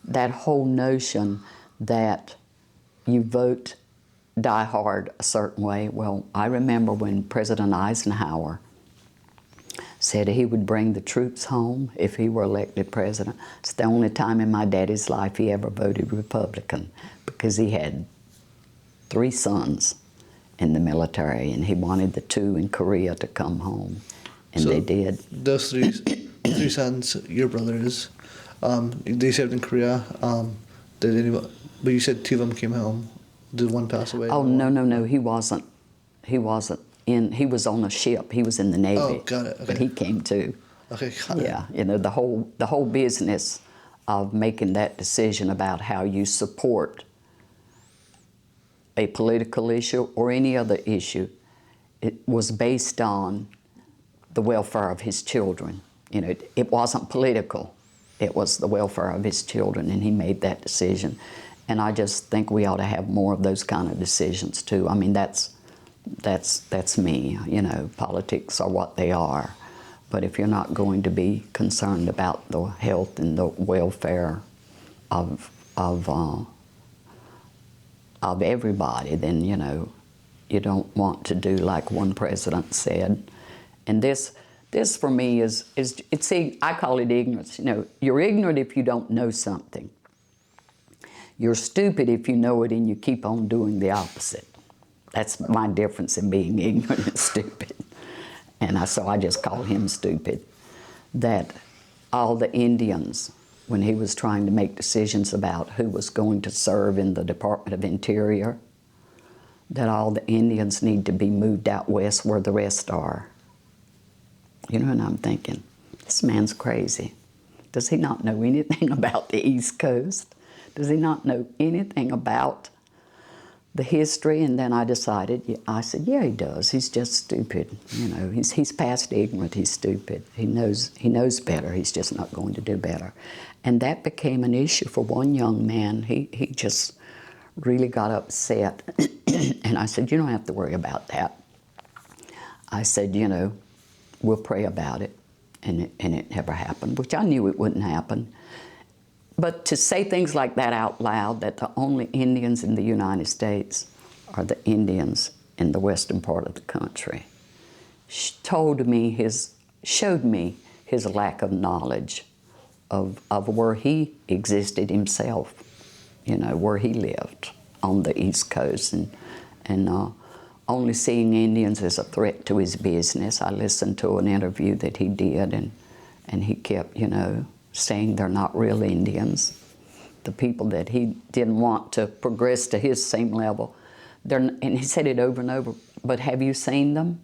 that whole notion that you vote die hard a certain way, well, I remember when President Eisenhower said he would bring the troops home if he were elected president. It's the only time in my daddy's life he ever voted Republican, because he had 3 sons in the military, and he wanted the 2 in Korea to come home, and so they did. Those three sons, your brothers, they served in Korea. But you said 2 of them came home. Did one pass away? Oh, no, he wasn't. He was on a ship. He was in the Navy. Oh, got it. Okay. But he came too. Okay, got it. Yeah, you know, the whole business of making that decision about how you support a political issue or any other issue, it was based on the welfare of his children. You know, it wasn't political. It was the welfare of his children, and he made that decision. And I just think we ought to have more of those kind of decisions too. I mean, that's me. You know, politics are what they are. But if you're not going to be concerned about the health and the welfare of everybody, then, you know, you don't want to do like one president said. And this for me is I call it ignorance. You know, you're ignorant if you don't know something. You're stupid if you know it and you keep on doing the opposite. That's my difference in being ignorant and stupid. And so I just call him stupid. That all the Indians, when he was trying to make decisions about who was going to serve in the Department of Interior, that all the Indians need to be moved out west where the rest are. You know, and I'm thinking, this man's crazy. Does he not know anything about the East Coast? Does he not know anything about the history? And then I decided, I said, yeah, he does. He's just stupid. You know, he's past ignorant. He's stupid. He knows better. He's just not going to do better. And that became an issue for one young man. He just really got upset. And I said, you don't have to worry about that. I said, you know, we'll pray about it. And it never happened, which I knew it wouldn't happen. But to say things like that out loud, that the only Indians in the United States are the Indians in the western part of the country, showed me his lack of knowledge of where he existed himself, you know, where he lived on the East Coast, and only seeing Indians as a threat to his business. I listened to an interview that he did, and he kept, you know, saying they're not real Indians. The people that he didn't want to progress to his same level, and he said it over and over, but have you seen them?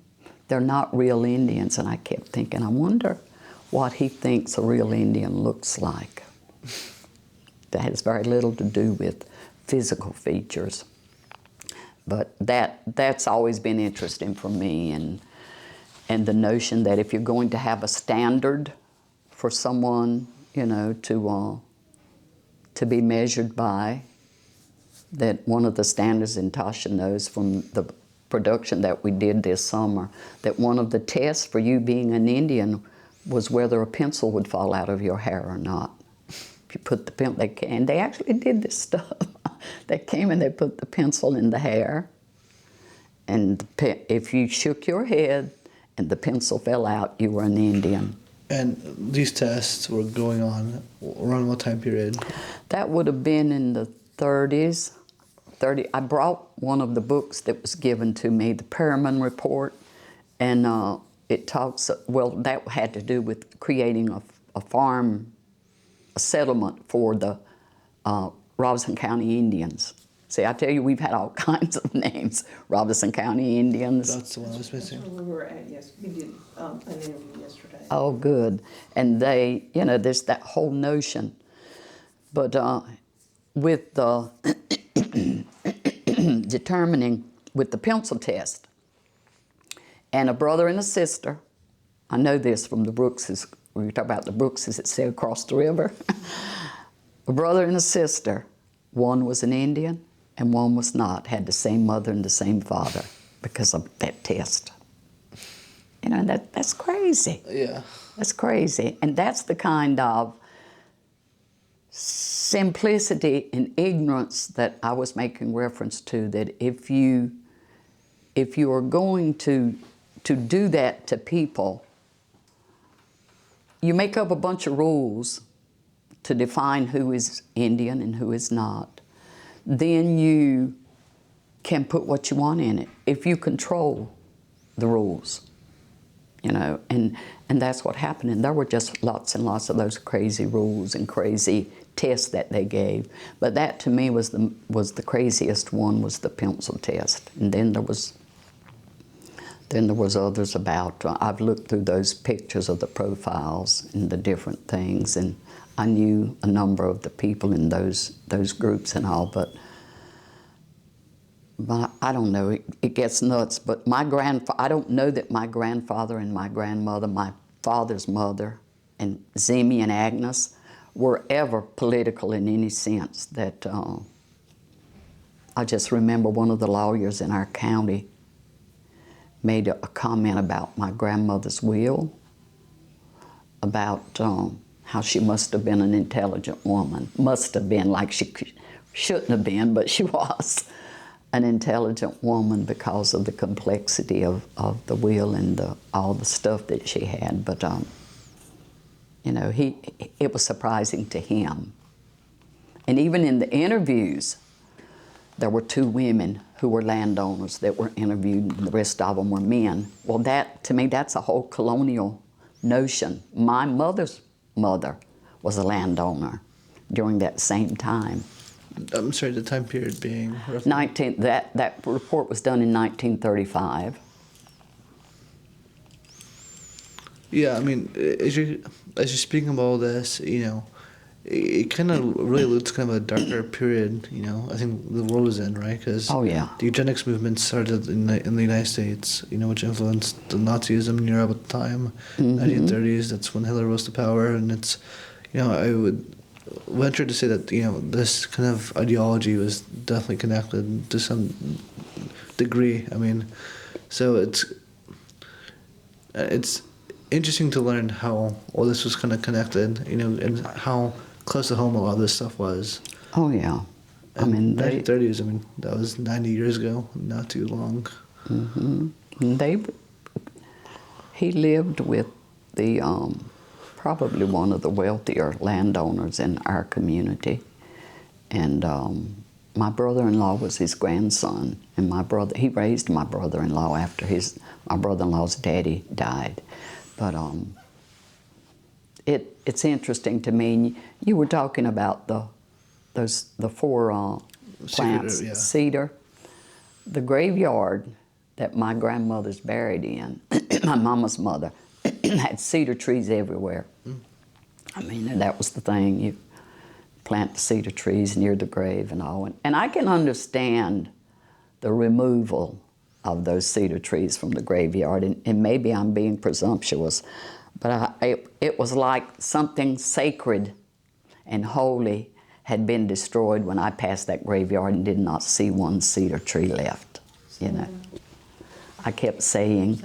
They're not real Indians. And I kept thinking, I wonder what he thinks a real Indian looks like. That has very little to do with physical features. But that's always been interesting for me, and the notion that if you're going to have a standard for someone, you know, to be measured by, that one of the standards, and Tasha knows from the production that we did this summer, that one of the tests for you being an Indian was whether a pencil would fall out of your hair or not. If you put the pencil, and they actually did this stuff. They came and they put the pencil in the hair, and if you shook your head and the pencil fell out, you were an Indian. And these tests were going on around what time period? That would have been in the 30s. I brought one of the books that was given to me, the Perriman Report, and it talks, well, that had to do with creating a farm, a settlement for the Robeson County Indians. See, I tell you, we've had all kinds of names. Robeson County Indians. That's the one I was missing. That's where we were at, yes. We did an interview yesterday. Oh, good. And they, you know, there's that whole notion. But with the determining with the pencil test, and a brother and a sister, I know this from the Brookses, we talk about the Brookses that stay across the river. A brother and a sister, one was an Indian and one was not, had the same mother and the same father because of that test. You know, that's crazy. Yeah. That's crazy. And that's the kind of simplicity and ignorance that I was making reference to, that if you are going to do that to people, you make up a bunch of rules to define who is Indian and who is not. Then you can put what you want in it if you control the rules, you know, and that's what happened. And there were just lots and lots of those crazy rules and crazy tests that they gave. But that to me was the craziest one, was the pencil test. And then there was others about, I've looked through those pictures of the profiles and the different things, and I knew a number of the people in those groups and all, but I don't know, it gets nuts. But I don't know that my grandfather and my grandmother, my father's mother, and Zemi and Agnes were ever political in any sense. That I just remember one of the lawyers in our county made a comment about my grandmother's will, about how she must have been an intelligent woman. Must have been, like she shouldn't have been, but she was an intelligent woman because of the complexity of the will and all the stuff that she had. But you know, it was surprising to him. And even in the interviews, there were two women who were landowners that were interviewed, and the rest of them were men. Well, that, to me, that's a whole colonial notion. My mother's mother was a landowner during that same time. I'm sorry, the time period being roughly? That report was done in 1935. Yeah, I mean, as you're speaking about all this, you know, it kind of really looks kind of a darker period, you know, I think the world is in, right? Because oh, yeah. the eugenics movement started in the United States, you know, which influenced the Nazism in Europe at the time, 1930s, that's when Hitler rose to power, and it's, you know, I would venture to say that, you know, this kind of ideology was definitely connected to some degree. I mean, so it's interesting to learn how all this was kind of connected, you know, and how close to home a lot of this stuff was. Oh, yeah. And I mean, 1930s, I mean, that was 90 years ago, not too long. Mm-hmm. He lived with the probably one of the wealthier landowners in our community, and my brother-in-law was his grandson, and he raised my brother-in-law after my brother-in-law's daddy died. But it's interesting to me. You were talking about the four plants, Cedar, yeah. cedar. The graveyard that my grandmother's buried in, my mama's mother, had cedar trees everywhere. I mean, that was the thing. You plant the cedar trees near the grave and all. And I can understand the removal of those cedar trees from the graveyard. And maybe I'm being presumptuous, but it was like something sacred and holy had been destroyed when I passed that graveyard and did not see one cedar tree left, you know. I kept saying,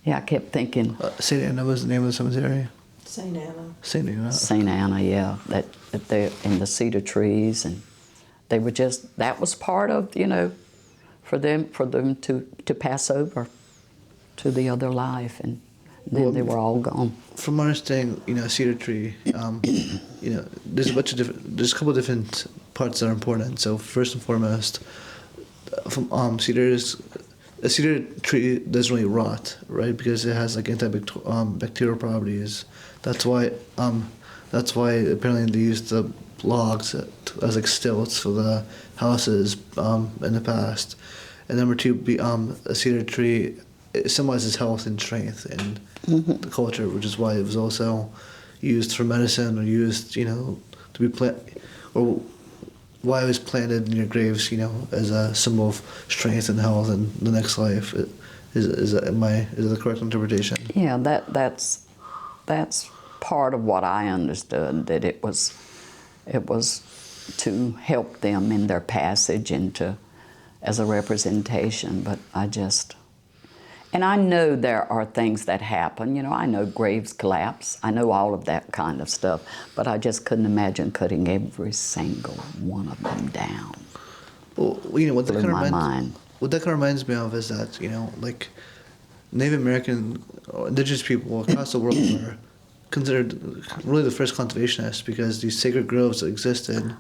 yeah, I kept thinking. St. Anna was the name of the cemetery? St. Anna. St. Anna. St. Anna, yeah, that they in the cedar trees, and they were just, that was part of, you know, for them to pass over to the other life, and then they were all gone. From my understanding, you know, a cedar tree, you know, there's a couple of different parts that are important. So first and foremost, from a cedar tree doesn't really rot, right? Because it has like antibacterial properties. That's why apparently they use the logs as like stilts for the houses in the past. And number two, a cedar tree, it symbolizes health and strength in the culture, which is why it was also used for medicine, or used, you know, to be or why it was planted in your graves, you know, as a symbol of strength and health in the next life. Is that the correct interpretation? Yeah, that's part of what I understood, that it was to help them in their passage and as a representation. But and I know there are things that happen, you know, I know graves collapse, I know all of that kind of stuff, but I just couldn't imagine cutting every single one of them down. Well, you know, what that kind of reminds me of is that, you know, like Native American or indigenous people across the world were considered really the first conservationists, because these sacred groves that existed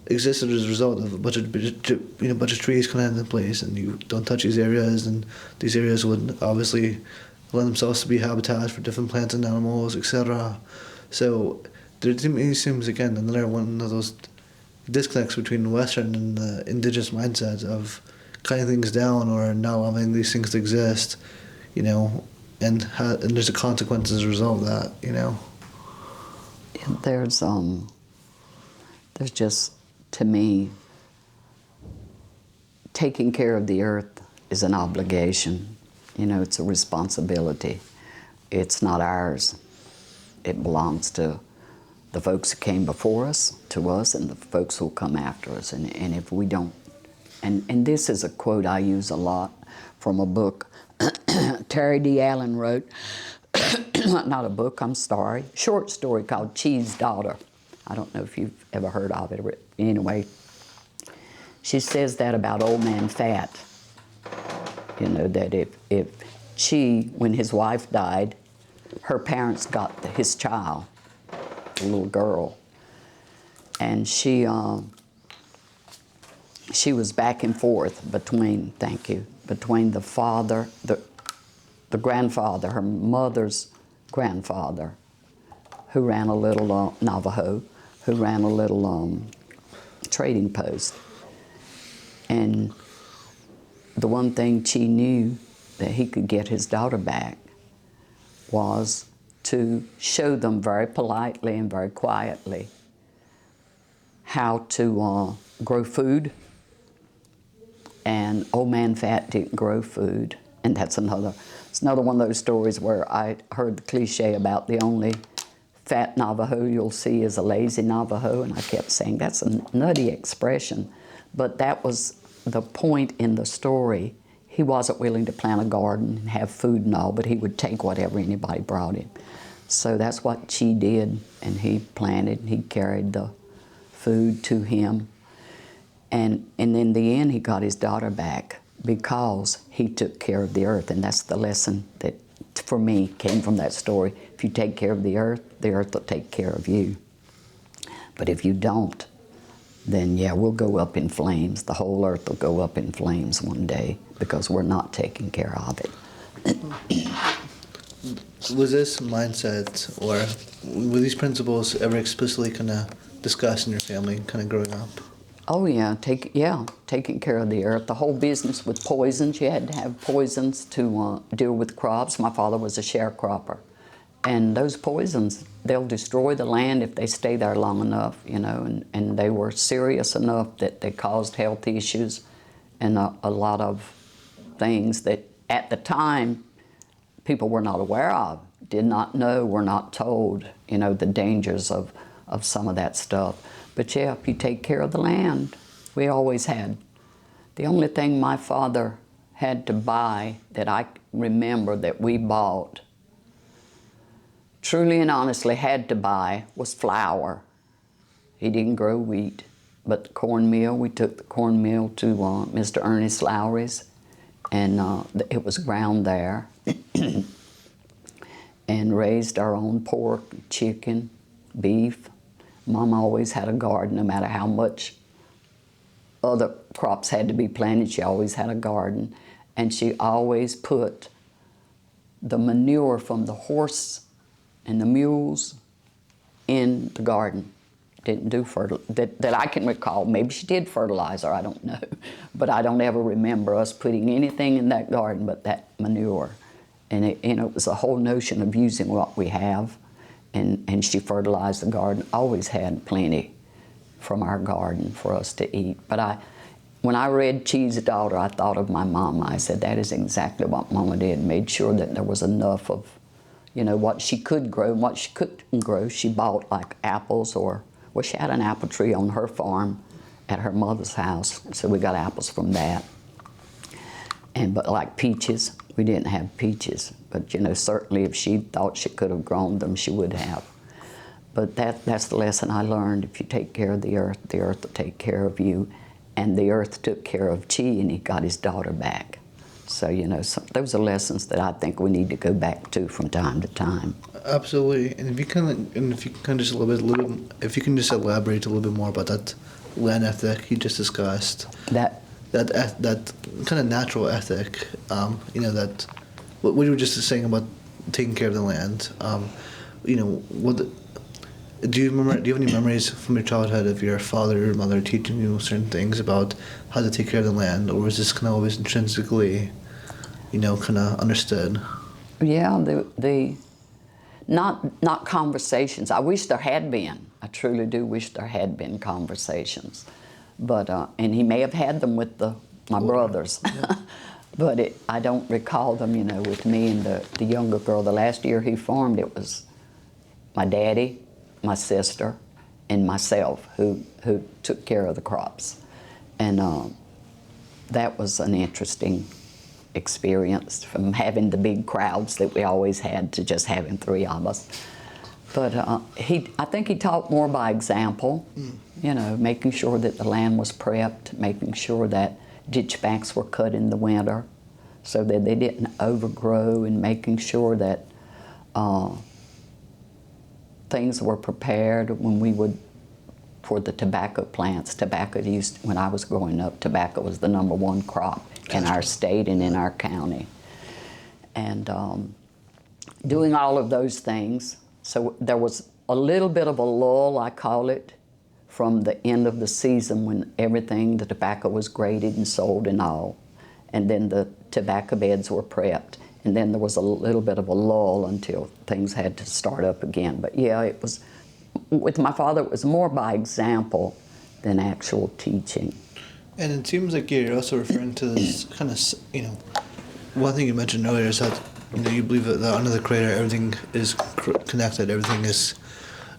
existed as a result of a bunch of trees connected in place, and you don't touch these areas, and these areas would obviously lend themselves to be habitats for different plants and animals, etc. So there to me seems, again, another one of those disconnects between the Western and the indigenous mindsets of cutting things down or not allowing these things to exist, you know, and there's a consequence as a result of that, you know. There's just, to me, taking care of the earth is an obligation. You know, it's a responsibility. It's not ours. It belongs to the folks who came before us, and the folks who will come after us. And if we don't, and this is a quote I use a lot from a book Terry D. Allen wrote, not a book, I'm sorry, short story called Chee's Daughter. I don't know if you've ever heard of it, but anyway, she says that about Old Man Fat. You know, that if when his wife died, her parents got his child, a little girl, and she was back and forth between the father, the grandfather, her mother's grandfather, who ran a little Navajo, who ran a little trading post. And the one thing she knew that he could get his daughter back was to show them very politely and very quietly how to grow food. And Old Man Fat didn't grow food. And it's another one of those stories where I heard the cliche about the only fat Navajo you'll see is a lazy Navajo, and I kept saying that's a nutty expression. But that was the point in the story. He wasn't willing to plant a garden and have food and all, but he would take whatever anybody brought him. So that's what she did, and he planted, and he carried the food to him. And in the end, he got his daughter back because he took care of the earth. And that's the lesson that, for me, came from that story. If you take care of the earth will take care of you. But if you don't, then yeah, we'll go up in flames. The whole earth will go up in flames one day because we're not taking care of it. Was this mindset, or were these principles ever explicitly kind of discussed in your family, kind of growing up? Oh yeah, taking care of the earth. The whole business with poisons, you had to have poisons to deal with crops. My father was a sharecropper. And those poisons, they'll destroy the land if they stay there long enough, you know, and they were serious enough that they caused health issues and a lot of things that at the time people were not aware of, did not know, were not told, you know, the dangers of some of that stuff. But yeah, if you take care of the land, we always had. The only thing my father had to buy that I remember that we bought, truly and honestly had to buy, was flour. He didn't grow wheat, but the cornmeal, we took the cornmeal to Mr. Ernest Lowery's, and it was ground there, and raised our own pork, chicken, beef. Mom always had a garden, no matter how much other crops had to be planted, she always had a garden. And she always put the manure from the horse and the mules in the garden. Didn't do that I can recall. Maybe she did fertilizer, I don't know. But I don't ever remember us putting anything in that garden but that manure. And it was a whole notion of using what we have. And she fertilized the garden, always had plenty from our garden for us to eat. But when I read Chee's Daughter, I thought of my mama. I said, that is exactly what Mama did, made sure that there was enough of, you know, what she could grow and what she couldn't grow. She bought like apples well, she had an apple tree on her farm at her mother's house, so we got apples from that. But like peaches, we didn't have peaches. But, you know, certainly if she thought she could have grown them, she would have. But that's the lesson I learned. If you take care of the earth will take care of you. And the earth took care of Chi, and he got his daughter back. So, you know, those are lessons that I think we need to go back to from time to time. Absolutely. And if you can just if you can just elaborate a little bit more about that land ethic you just discussed. That kind of natural ethic, you know, that what you were just saying about taking care of the land. You know, do you have any memories from your childhood of your father or mother teaching you certain things about how to take care of the land, or was this kind of always intrinsically, you know, kind of understood? Yeah, not conversations. I wish there had been. I truly do wish there had been conversations, but and he may have had them with my brothers, yeah. But I don't recall them, you know, with me and the younger girl. The last year he farmed, it was my daddy, my sister, and myself who took care of the crops. And that was an interesting experience, from having the big crowds that we always had to just having three of us. But I think he taught more by example, you know, making sure that the land was prepped, making sure that ditch banks were cut in the winter so that they didn't overgrow, and making sure that things were prepared when we would, for the tobacco plants. When I was growing up, tobacco was the #1 crop in our state and in our county. And doing all of those things. So there was a little bit of a lull, I call it, from the end of the season when the tobacco was graded and sold and all. And then the tobacco beds were prepped. And then there was a little bit of a lull until things had to start up again. But yeah, it was, with my father, it was more by example than actual teaching. And it seems like you're also referring to this kind of, you know, one thing you mentioned earlier is that, you know, you believe that under the creator everything is connected, everything is,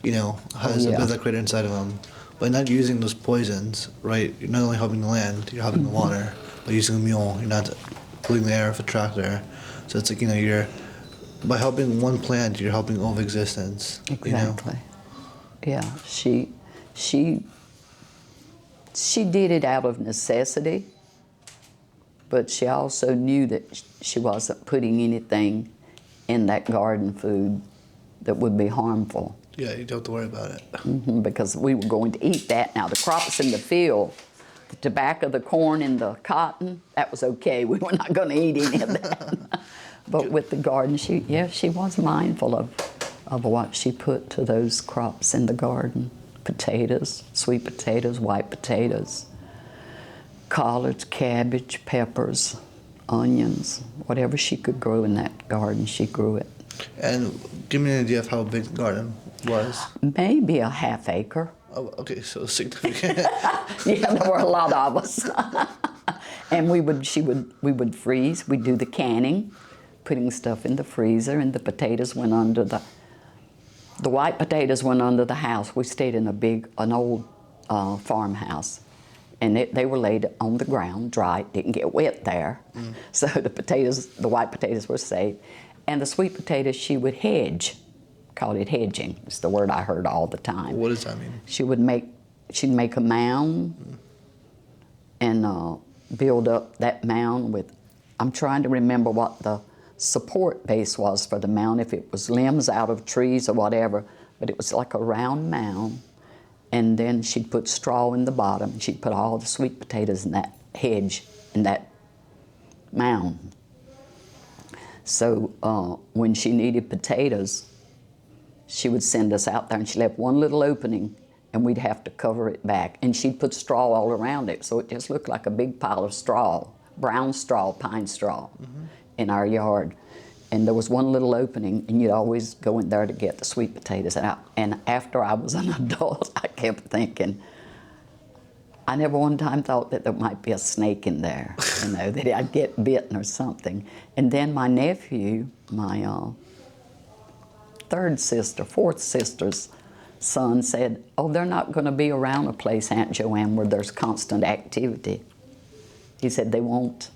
you know, has a bit of the creator inside of them. By not using those poisons, right, you're not only helping the land, you're helping the water. By using a mule, you're not polluting the air with a tractor. So it's like, you know, by helping one plant, you're helping all of existence. Exactly. You know? Yeah, she did it out of necessity, but she also knew that she wasn't putting anything in that garden food that would be harmful. Yeah, you don't have to worry about it. Because we were going to eat that. Now, the crops in the field, the tobacco, the corn, and the cotton, that was okay. We were not going to eat any of that. But with the garden, she was mindful of what she put to those crops in the garden. Potatoes, sweet potatoes, white potatoes, collards, cabbage, peppers, onions, whatever she could grow in that garden, she grew it. And give me an idea of how big the garden was. Maybe a ½ acre. Oh, okay, so significant. Yeah, there were a lot of us. And we would freeze. We'd do the canning, putting stuff in the freezer, and the potatoes went under the white potatoes went under the house. We stayed in an old farmhouse, and they were laid on the ground, dry. It didn't get wet there, so the white potatoes were safe. And the sweet potatoes she would hedge, called it hedging. It's the word I heard all the time. What does that mean? She'd make a mound and build up that mound with. I'm trying to remember what the support base was for the mound, if it was limbs out of trees or whatever, but it was like a round mound, and then she'd put straw in the bottom. She'd put all the sweet potatoes in that hedge, in that mound. So when she needed potatoes, she would send us out there, and she left one little opening, and we'd have to cover it back. And she'd put straw all around it, so it just looked like a big pile of straw, brown straw, pine straw, in our yard. And there was one little opening, and you'd always go in there to get the sweet potatoes out. And after I was an adult, I kept thinking, I never one time thought that there might be a snake in there, that I'd get bitten or something. And then my nephew, my fourth sister's son said, oh, they're not going to be around a place, Aunt Joanne, where there's constant activity. He said they won't.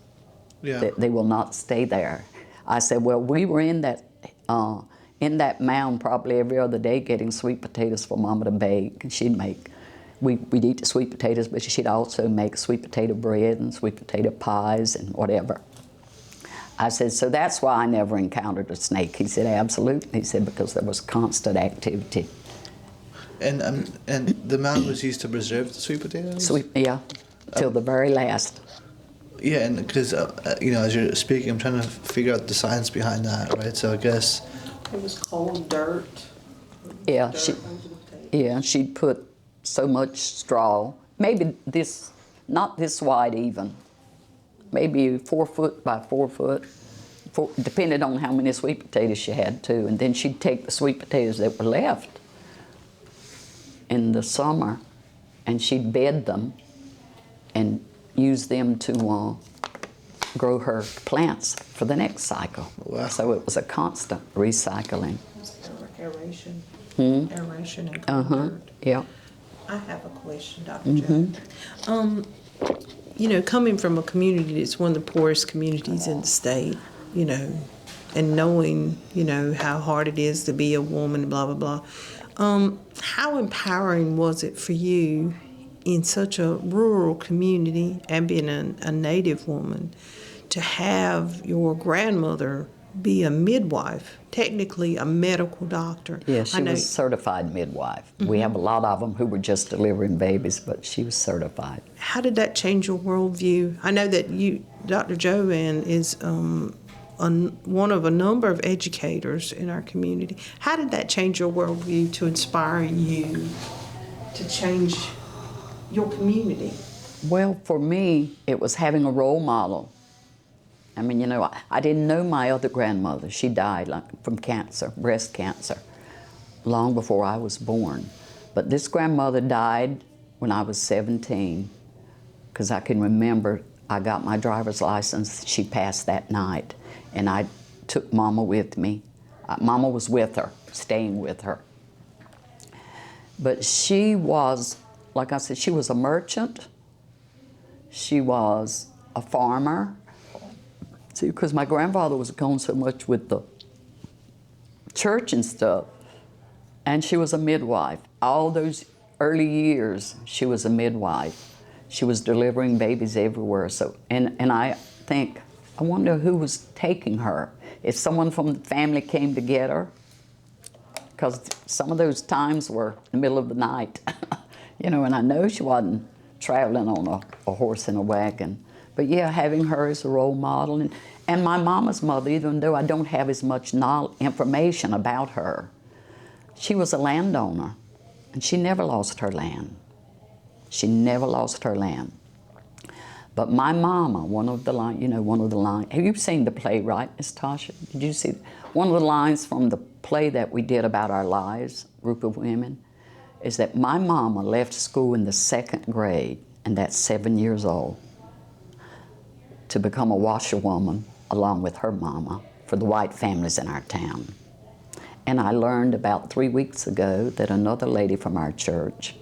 Yeah. They will not stay there. I said, well, we were in that mound probably every other day getting sweet potatoes for Mama to bake. And she'd make, we'd eat the sweet potatoes, but she'd also make sweet potato bread and sweet potato pies and whatever. I said, so that's why I never encountered a snake. He said, absolutely. He said, because there was constant activity. And the mound was used to preserve the sweet potatoes? Yeah, till the very last. Yeah, and because, as you're speaking, I'm trying to figure out the science behind that, right? So I guess... It was cold dirt. Yeah, Dirt she'd put so much straw, maybe not this wide even, maybe 4 foot by 4 foot, depending on how many sweet potatoes she had too. And then she'd take the sweet potatoes that were left in the summer, and she'd bed them and use them to grow her plants for the next cycle. Wow. So it was a constant recycling. Aeration. Aeration and cold dirt. Yeah. I have a question, Dr. Joe. Coming from a community that's one of the poorest communities in the state, and knowing, how hard it is to be a woman, blah, blah, blah. How empowering was it for you in such a rural community and being a native woman to have your grandmother be a midwife, technically a medical doctor? Yeah, she was a certified midwife. We have a lot of them who were just delivering babies, but she was certified. How did that change your worldview? I know that Dr. Joanne, is one of a number of educators in our community. How did that change your worldview to inspire you to change your community? Well, for me, it was having a role model. I mean, I didn't know my other grandmother. She died from cancer, breast cancer, long before I was born. But this grandmother died when I was 17, because I can remember I got my driver's license. She passed that night, and I took Mama with me. Mama was with her, staying with her. But she was, like I said, she was a merchant. She was a farmer. See, because my grandfather was gone so much with the church and stuff, and she was a midwife. All those early years, she was a midwife. She was delivering babies everywhere. So, and I think, I wonder who was taking her. If someone from the family came to get her, because some of those times were in the middle of the night, and I know she wasn't traveling on a horse and a wagon. But yeah, having her as a role model. And my mama's mother, even though I don't have as much information about her, she was a landowner, and she never lost her land. She never lost her land. But my mama, one of the lines, have you seen the play, right, Miss Tasha? Did you see? One of the lines from the play that we did about our lives, group of women, is that my mama left school in the 2nd grade, and that's 7 years old. to become a washerwoman along with her mama for the white families in our town. And I learned about 3 weeks ago that another lady from our church,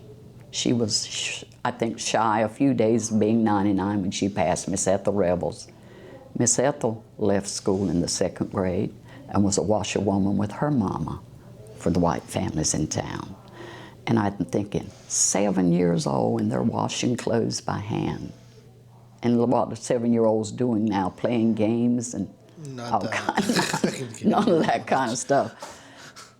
she was, I think, shy a few days of being 99 when she passed, Miss Ethel Rebels. Miss Ethel left school in the 2nd grade and was a washerwoman with her mama for the white families in town. And I'm thinking, 7 years old and they're washing clothes by hand. And what the 7-year-old's doing now, playing games and none of that kind of stuff.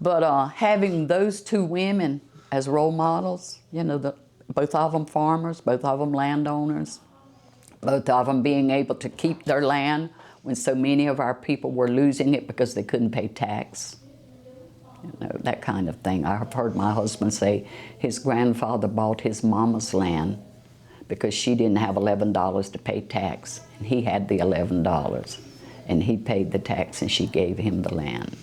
But having those two women as role models, you know, both of them farmers, both of them landowners, both of them being able to keep their land when so many of our people were losing it because they couldn't pay tax. You know, that kind of thing. I've heard my husband say his grandfather bought his mama's land because she didn't have $11 to pay tax, and he had the $11, and he paid the tax, and she gave him the land.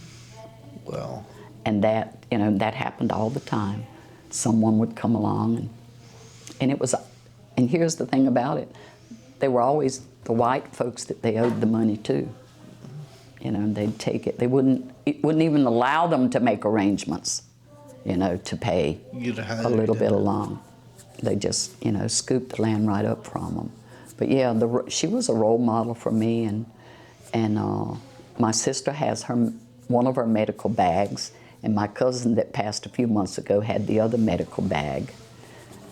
Well. And that, you know, that happened all the time. Someone would come along, and it was, and here's the thing about it, they were always the white folks that they owed the money to. You know, and they'd take it. It wouldn't even allow them to make arrangements, you know, to pay a little bit along. They just, you know, scooped the land right up from them. But yeah, she was a role model for me, and my sister has one of her medical bags, and my cousin that passed a few months ago had the other medical bag.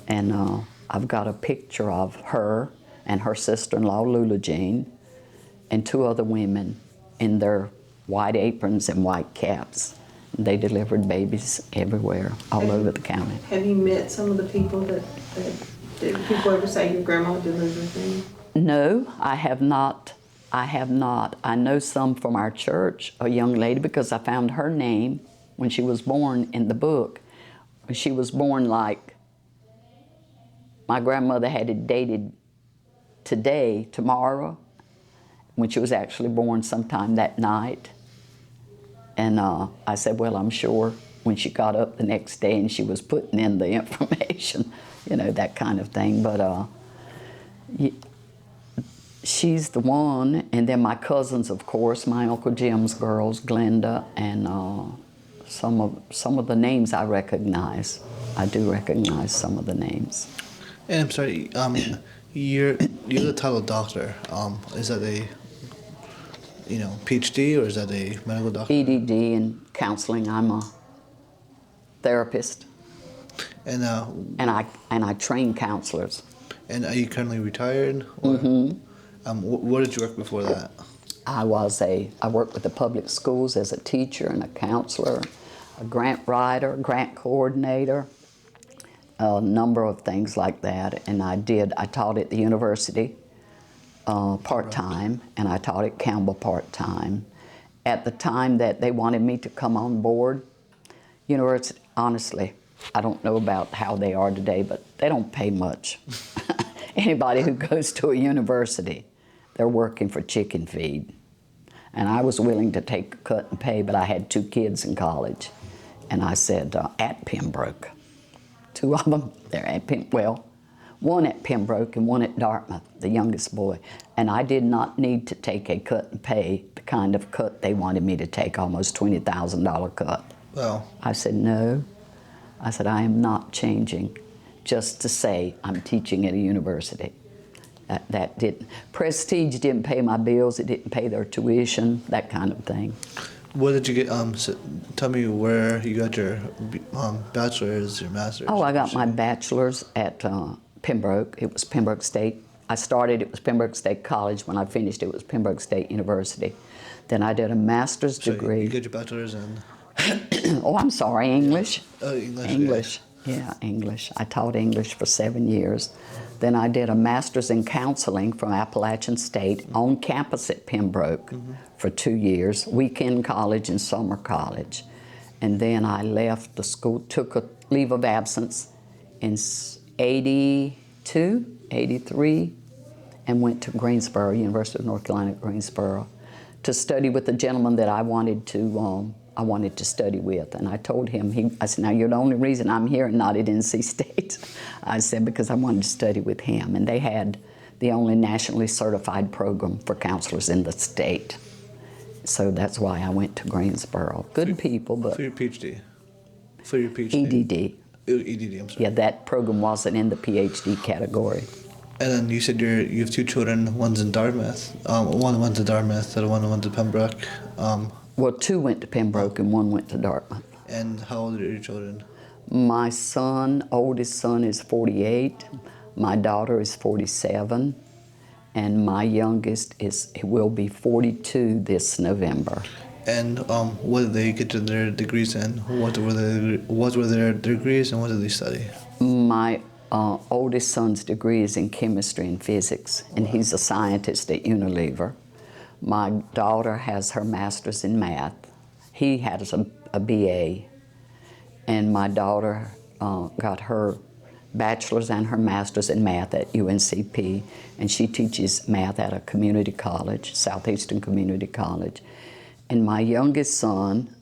And I've got a picture of her and her sister-in-law, Lula Jean, and 2 other women in their white aprons and white caps. They delivered babies everywhere, all over the county. Have you met some of the people that did people ever say your grandma delivered them? No, I have not. I have not. I know some from our church, a young lady, because I found her name when she was born in the book. She was born like, my grandmother had it dated today, tomorrow, when she was actually born sometime that night. And I said, well, I'm sure when she got up the next day and she was putting in the information, you know, that kind of thing. But she's the one. And then my cousins, of course, my Uncle Jim's girls, Glenda, and some of the names I recognize. I do recognize some of the names. And I'm sorry, you're the title doctor. Is that a PhD, or is that a medical doctor? EDD in counseling. I'm a therapist. And I train counselors. And are you currently retired? Or, what did you work before that? I worked with the public schools as a teacher and a counselor, a grant writer, grant coordinator, a number of things like that. And I taught at the university part-time, and I taught at Campbell part-time. At the time that they wanted me to come on board, university, honestly, I don't know about how they are today, but they don't pay much. Anybody who goes to a university, they're working for chicken feed. And I was willing to take a cut and pay, but I had 2 kids in college. And I said, at Pembroke. 2 of them, they're at Pembroke. One at Pembroke and one at Dartmouth, the youngest boy. And I did not need to take a cut and pay, the kind of cut they wanted me to take, almost $20,000 cut. Well. I said, no. I said, I am not changing just to say I'm teaching at a university. Prestige didn't pay my bills, it didn't pay their tuition, that kind of thing. What did you get, tell me where you got your bachelor's, your master's? Oh, I got my bachelor's at Pembroke. It was Pembroke State. It was Pembroke State College. When I finished, it was Pembroke State University. Then I did a master's degree. You get your bachelor's in? Oh, I'm sorry, English. Oh, English. English, yeah, English. I taught English for 7 years. Then I did a master's in counseling from Appalachian State on campus at Pembroke for 2 years, weekend college and summer college. And then I left the school, took a leave of absence in 82, 83, and went to Greensboro, University of North Carolina at Greensboro, to study with the gentleman that I wanted to study with. And I told him, I said, now you're the only reason I'm here and not at NC State. I said, because I wanted to study with him. And they had the only nationally certified program for counselors in the state. So that's why I went to Greensboro. Good people, but For your PhD. For your PhD. EDD. EDD, I'm sorry. Yeah, that program wasn't in the PhD category. And then you said you have two children. One's in Dartmouth. One went to Dartmouth. The other one went to Pembroke. Well, two went to Pembroke and one went to Dartmouth. And how old are your children? My son, oldest son, is 48. My daughter is 47. And my youngest will be 42 this November. And what did they get their degrees in? What were their degrees and what did they study? My oldest son's degree is in chemistry and physics, and he's a scientist at Unilever. My daughter has her master's in math. He has a BA. And my daughter got her bachelor's and her master's in math at UNCP, and she teaches math at a community college, Southeastern Community College. And my youngest son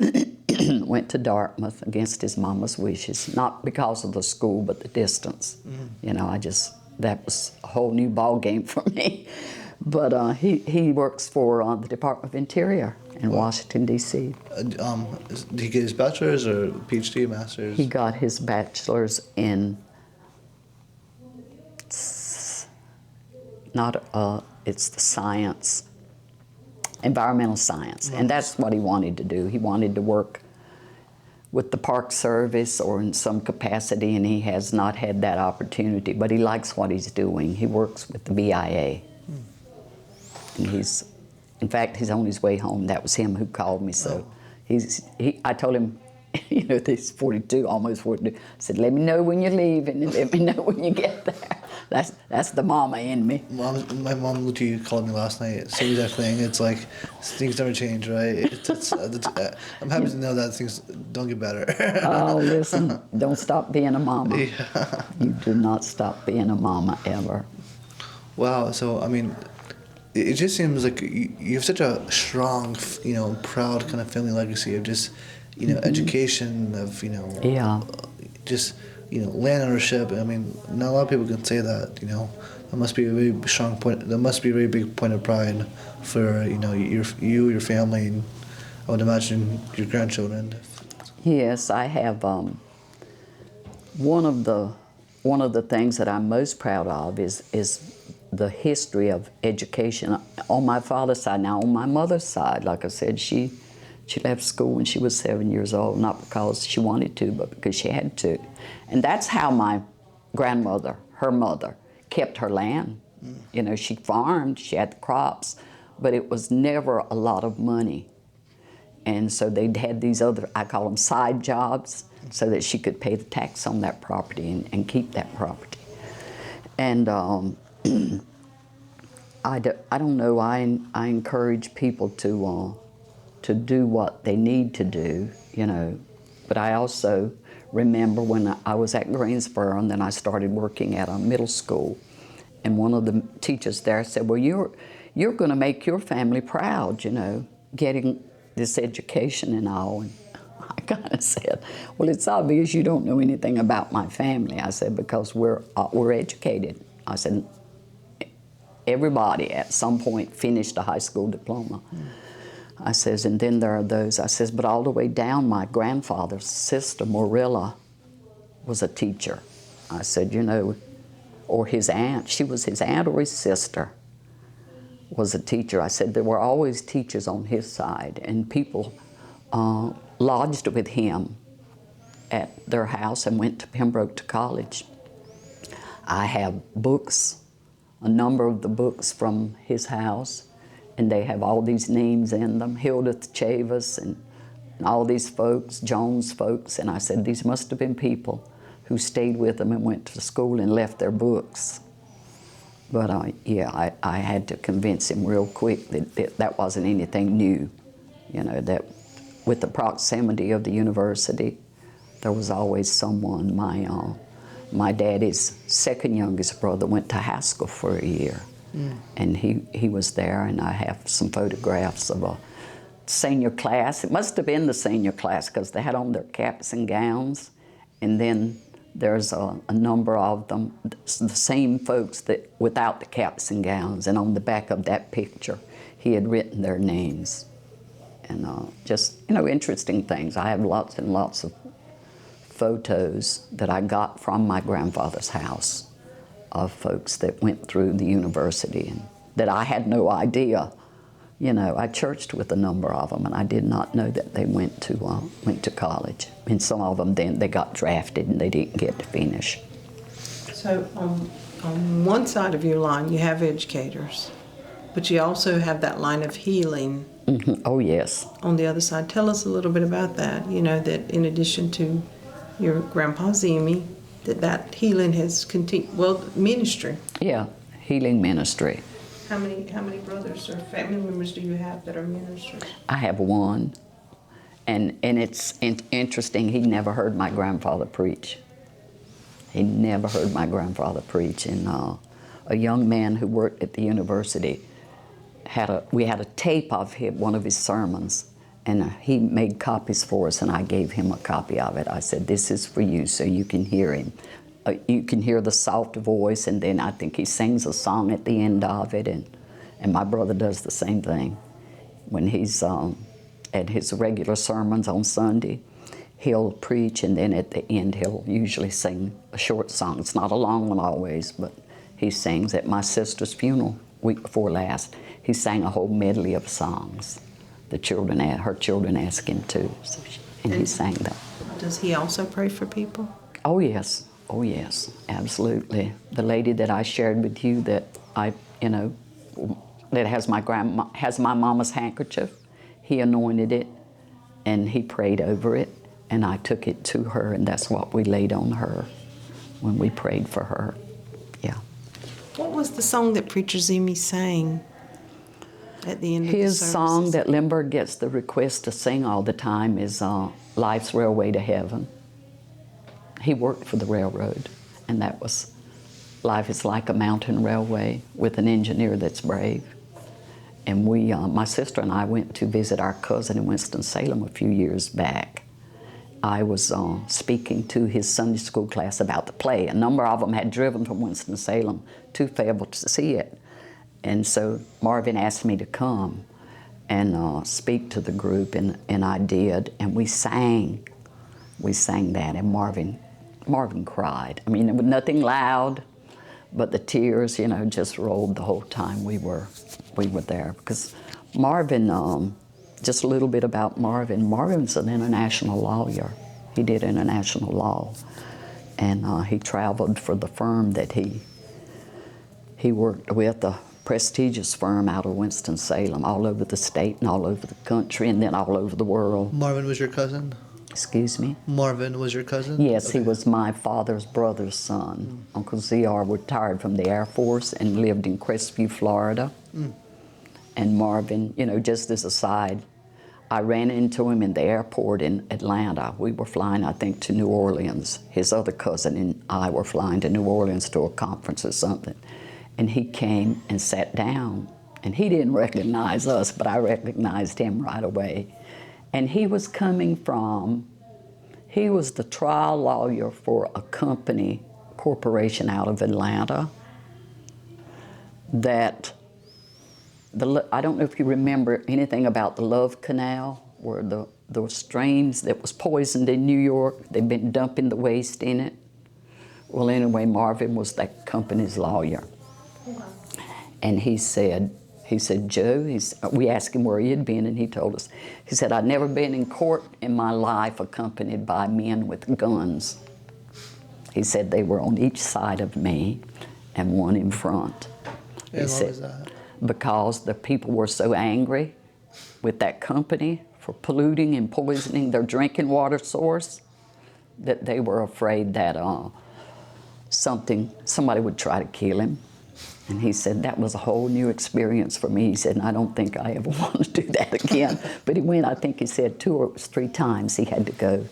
went to Dartmouth against his mama's wishes, not because of the school, but the distance. You know, that was a whole new ball game for me. But he works for the Department of Interior in Washington, D.C. Did he get his bachelor's or PhD, master's? He got his bachelor's in, it's the science, environmental science. And that's what he wanted to do. He wanted to work with the Park Service or in some capacity, and he has not had that opportunity, but he likes what he's doing. He works with the BIA. And in fact, he's on his way home. That was him who called me. So I told him, you know, he's 42, almost 42. I said, let me know when you're leaving and let me know when you get there. That's the mama in me. My mom literally called me last night. Same exact thing. It's like things never change, right? I'm happy to know that things don't get better. Oh, listen, don't stop being a mama. Yeah. You do not stop being a mama ever. Wow. So, I mean, it just seems like you have such a strong, you know, proud kind of family legacy of just, you know, education, of, you know, just, you know, land ownership. I mean, not a lot of people can say that, you know. That must be a very strong point. That must be a very big point of pride for, you know, your family, and I would imagine your grandchildren. Yes, I have. One of the things that I'm most proud of is the history of education on my father's side. Now, on my mother's side, like I said, she left school when she was 7 years old, not because she wanted to, but because she had to. And that's how my grandmother, her mother, kept her land. You know, she farmed, she had the crops, but it was never a lot of money. And so they'd had these other, I call them side jobs, so that she could pay the tax on that property and keep that property. And I don't know, I encourage people to do what they need to do, you know. But I also remember when I was at Greensboro, and then I started working at a middle school, and one of the teachers there said, well, you're going to make your family proud, you know, getting this education and all. And I kind of said, well, it's obvious you don't know anything about my family. I said, because we're educated. I said, everybody at some point finished a high school diploma. I says, and then there are those, I says, but all the way down, my grandfather's sister, Morilla, was a teacher. I said, you know, or his aunt, she was his aunt or his sister, was a teacher. I said, there were always teachers on his side, and people lodged with him at their house and went to Pembroke to college. I have books, a number of the books from his house, and they have all these names in them, Hildeth Chavis and all these folks, Jones folks, and I said, these must have been people who stayed with them and went to school and left their books. But I had to convince him real quick that wasn't anything new. You know, that with the proximity of the university, there was always someone. My daddy's second youngest brother went to Haskell for a year. And he was there, and I have some photographs of a senior class. It must have been the senior class, because they had on their caps and gowns, and then There's a number of them, it's the same folks that without the caps and gowns, and on the back of that picture, he had written their names. And just, interesting things. I have lots and lots of photos that I got from my grandfather's house of folks that went through the university and that I had no idea. I churched with a number of them, and I did not know that they went to college. And some of them then they got drafted and they didn't get to finish. So on one side of your line, you have educators, but you also have that line of healing. Mm-hmm. Oh yes. On the other side, tell us a little bit about that. That in addition to your grandpa Zemi, that healing has continued. Well, ministry. Yeah, healing ministry. How many brothers or family members do you have that are ministers? I have one, and it's interesting. He never heard my grandfather preach. He never heard my grandfather preach. And a young man who worked at the university we had a tape of one of his sermons, and he made copies for us, and I gave him a copy of it. I said, "This is for you, so you can hear him. You can hear the soft voice," and then I think he sings a song at the end of it, and my brother does the same thing. When he's at his regular sermons on Sunday, he'll preach, and then at the end he'll usually sing a short song. It's not a long one always, but he sings. At my sister's funeral, week before last, he sang a whole medley of songs. Her children asked him to, and he sang them. Does he also pray for people? Oh yes, absolutely. The lady that I shared with you that that has my mama's handkerchief, he anointed it and he prayed over it, and I took it to her, and that's what we laid on her when we prayed for her. Yeah. What was the song that Preacher Zemi sang at the end of the services? His song that Limburg gets the request to sing all the time is Life's Railway to Heaven. He worked for the railroad, and that was, life is like a mountain railway with an engineer that's brave. And my sister and I went to visit our cousin in Winston-Salem a few years back. I was speaking to his Sunday school class about the play. A number of them had driven from Winston-Salem to Fayetteville to see it. And so Marvin asked me to come and speak to the group, and I did, and we sang that, and Marvin cried. I mean, it was nothing loud, but the tears, just rolled the whole time we were there. Because Marvin, just a little bit about Marvin. Marvin's an international lawyer. He did international law, and he traveled for the firm that he worked with, a prestigious firm out of Winston-Salem, all over the state and all over the country, and then all over the world. Marvin was your cousin? Excuse me? Marvin was your cousin? Yes, okay. He was my father's brother's son. Uncle Z.R. retired from the Air Force and lived in Crestview, Florida. And Marvin, just as a side, I ran into him in the airport in Atlanta. We were flying, I think, to New Orleans. His other cousin and I were flying to New Orleans to a conference or something. And he came and sat down. And he didn't recognize us, but I recognized him right away. And he was he was the trial lawyer for a corporation out of Atlanta that, I don't know if you remember anything about the Love Canal, where the streams that was poisoned in New York, they've been dumping the waste in it. Well, anyway, Marvin was that company's lawyer. And he said, Joe, we asked him where he had been, and he told us. He said, I'd never been in court in my life accompanied by men with guns. He said they were on each side of me and one in front. And why was that? Because the people were so angry with that company for polluting and poisoning their drinking water source that they were afraid that somebody would try to kill him. And he said, that was a whole new experience for me. He said, and I don't think I ever want to do that again. But he went, I think he said 2 or 3 times he had to go,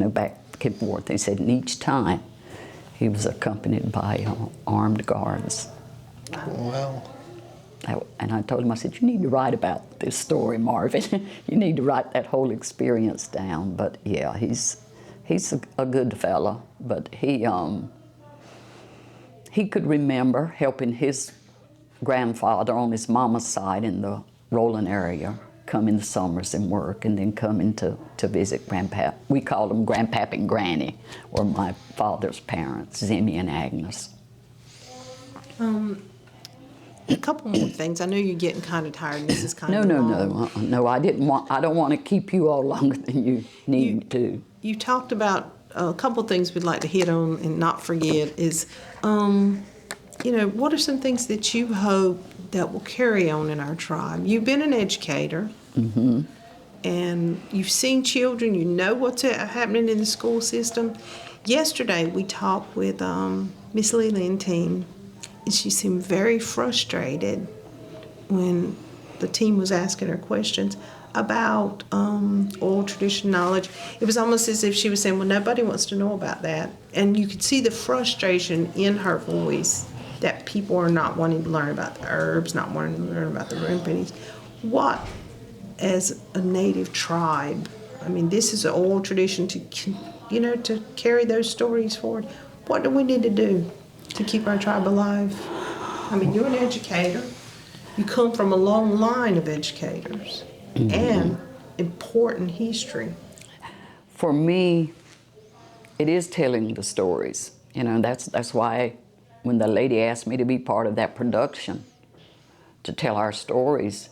back and forth. He said, and each time he was accompanied by armed guards. Wow. And I told him, I said, you need to write about this story, Marvin. You need to write that whole experience down. But yeah, he's He's a good fella, but he could remember helping his grandfather on his mama's side in the Roland area come in the summers and work, and then come in to visit Grandpap. We called them Grandpap and Granny, or my father's parents, Zimmy and Agnes. A couple more things. I know you're getting kind of tired, and this is kind No, of no, long. no. I don't want to keep you all longer than you need to. You talked about a couple things we'd like to hit on and not forget is, what are some things that you hope that will carry on in our tribe? You've been an educator, and you've seen children. You know what's happening in the school system. Yesterday, we talked with Miss Lily and team, and she seemed very frustrated when the team was asking her questions about oral tradition knowledge. It was almost as if she was saying, well, nobody wants to know about that. And you could see the frustration in her voice that people are not wanting to learn about the herbs, not wanting to learn about the remedies. What, as a native tribe, I mean, this is an oral tradition to carry those stories forward. What do we need to do to keep our tribe alive? I mean, you're an educator. You come from a long line of educators and important history. For me, it is telling the stories. That's why when the lady asked me to be part of that production, to tell our stories,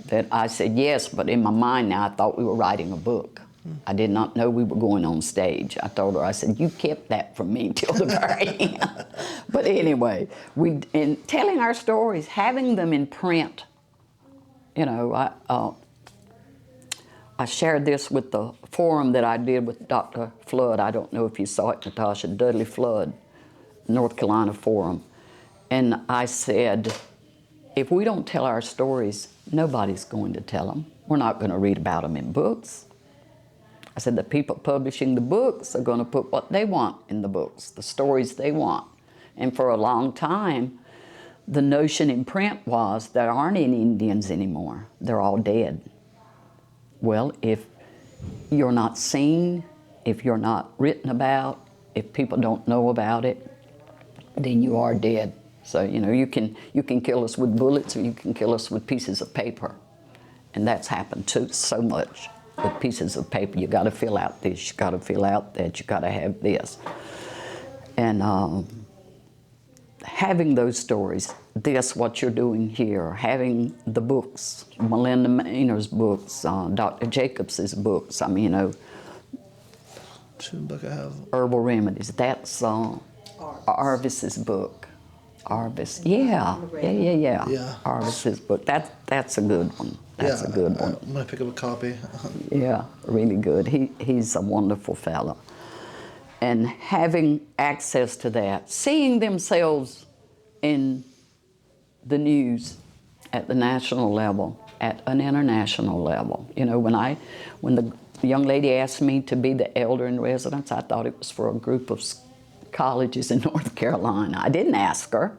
that I said yes, but in my mind now I thought we were writing a book. I did not know we were going on stage. I told her, I said, you kept that from me till the very end. But anyway, in telling our stories, having them in print, I shared this with the forum that I did with Dr. Flood. I don't know if you saw it, Natasha, Dudley Flood, North Carolina Forum. And I said, if we don't tell our stories, nobody's going to tell them. We're not going to read about them in books. I said, the people publishing the books are going to put what they want in the books, the stories they want. And for a long time, the notion in print was there aren't any Indians anymore. They're all dead. Well, if you're not seen, if you're not written about, if people don't know about it, then you are dead. So, you can kill us with bullets, or you can kill us with pieces of paper. And that's happened too so much with pieces of paper. You got to fill out this, you got to fill out that, you got to have this. And having those stories, this, what you're doing here, having the books, Melinda Mainer's books, Dr. Jacobs's books, book I have. Herbal Remedies, that's Arvis's book. Arvis, yeah. Arvis's book, that's a good one. That's a good one. I'm gonna pick up a copy. Yeah, really good. He's a wonderful fellow. And having access to that, seeing themselves in the news at the national level, at an international level. When the young lady asked me to be the elder in residence, I thought it was for a group of colleges in North Carolina. I didn't ask her.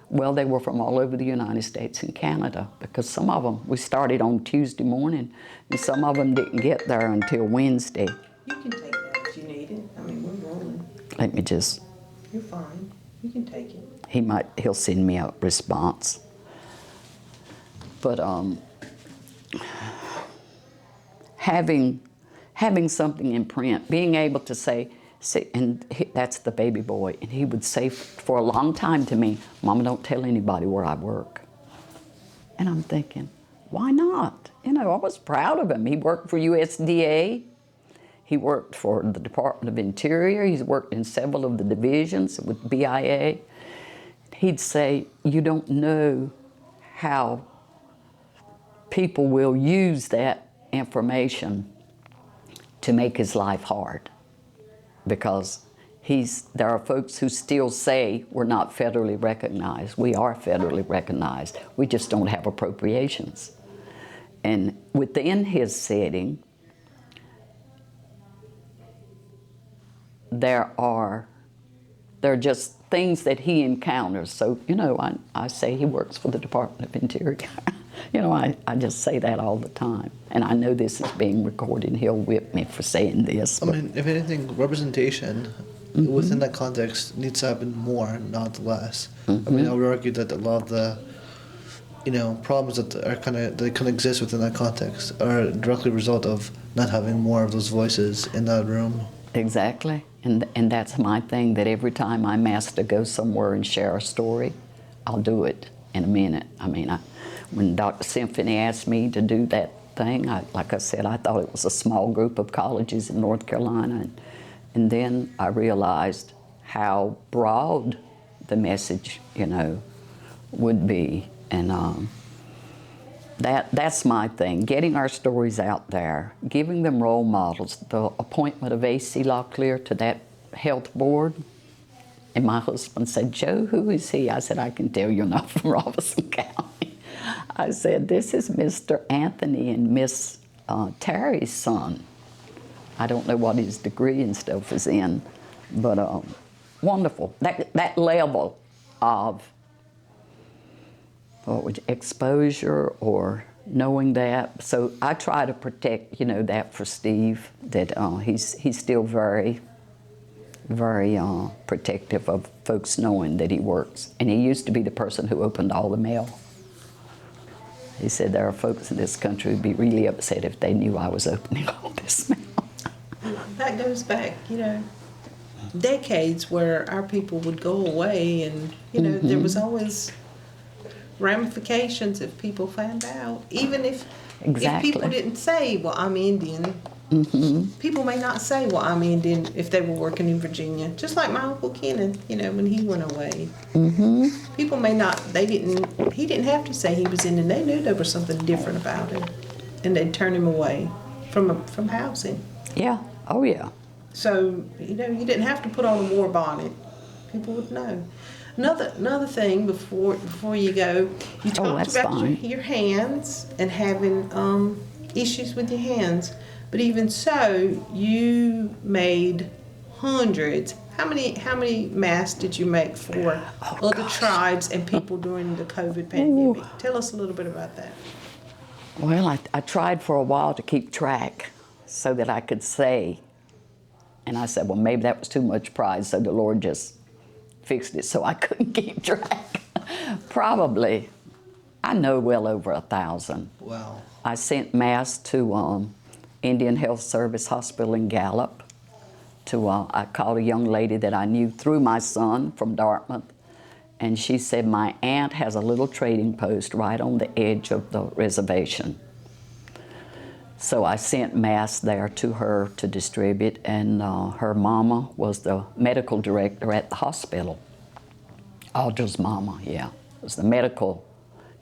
Well, they were from all over the United States and Canada, because some of them, we started on Tuesday morning, and some of them didn't get there until Wednesday. You can take that if you need it. I mean, we're rolling. Let me just... You're fine. You can take it. He'll send me a response. But having something in print, being able to say, and that's the baby boy, and he would say for a long time to me, Mama, don't tell anybody where I work. And I'm thinking, why not? I was proud of him. He worked for USDA. He worked for the Department of Interior. He's worked in several of the divisions with BIA. He'd say, you don't know how people will use that information to make his life hard. Because there are folks who still say we're not federally recognized. We are federally recognized. We just don't have appropriations. And within his setting, there are just things that he encounters. So, I say he works for the Department of Interior. You know, I just say that all the time. And I know this is being recorded, and he'll whip me for saying this. I mean, if anything, representation within that context needs to happen more, not less. I mean, I would argue that a lot of the, problems that are that exist within that context are directly a result of not having more of those voices in that room. Exactly. And that's my thing, that every time I'm asked to go somewhere and share a story, I'll do it in a minute. I mean, when Dr. Symphony asked me to do that thing, like I said, I thought it was a small group of colleges in North Carolina. And then I realized how broad the message, would be. And that's my thing, getting our stories out there, giving them role models. The appointment of A.C. Locklear to that health board, and my husband said, "Joe, who is he?" I said, "I can tell you're not from Robeson County." I said, "This is Mr. Anthony and Miss Terry's son." I don't know what his degree and stuff is in, but wonderful. That level of exposure or knowing that. So I try to protect, that for Steve, that he's still very, very protective of folks knowing that he works. And he used to be the person who opened all the mail. He said there are folks in this country who'd be really upset if they knew I was opening all this mail. That goes back, decades where our people would go away and, there was always ramifications if people found out. Even if people didn't say, well, I'm Indian, people may not say, well, I'm Indian if they were working in Virginia. Just like my Uncle Kenneth, when he went away. People may not, he didn't have to say he was Indian. They knew there was something different about him. And they'd turn him away from housing. Yeah, oh yeah. So, you didn't have to put on a war bonnet. People would know. Another thing before you go, you talked about your hands and having issues with your hands. But even so, you made hundreds. How many masks did you make for other tribes and people during the COVID pandemic? Tell us a little bit about that. Well, I tried for a while to keep track so that I could say, and I said, well, maybe that was too much pride, so the Lord just fixed it so I couldn't keep track. Probably, I know well over 1,000. Wow. I sent masks to Indian Health Service Hospital in Gallup. I called a young lady that I knew through my son from Dartmouth, and she said, my aunt has a little trading post right on the edge of the reservation. So I sent masks there to her to distribute, and her mama was the medical director at the hospital. Audra's mama, yeah, was the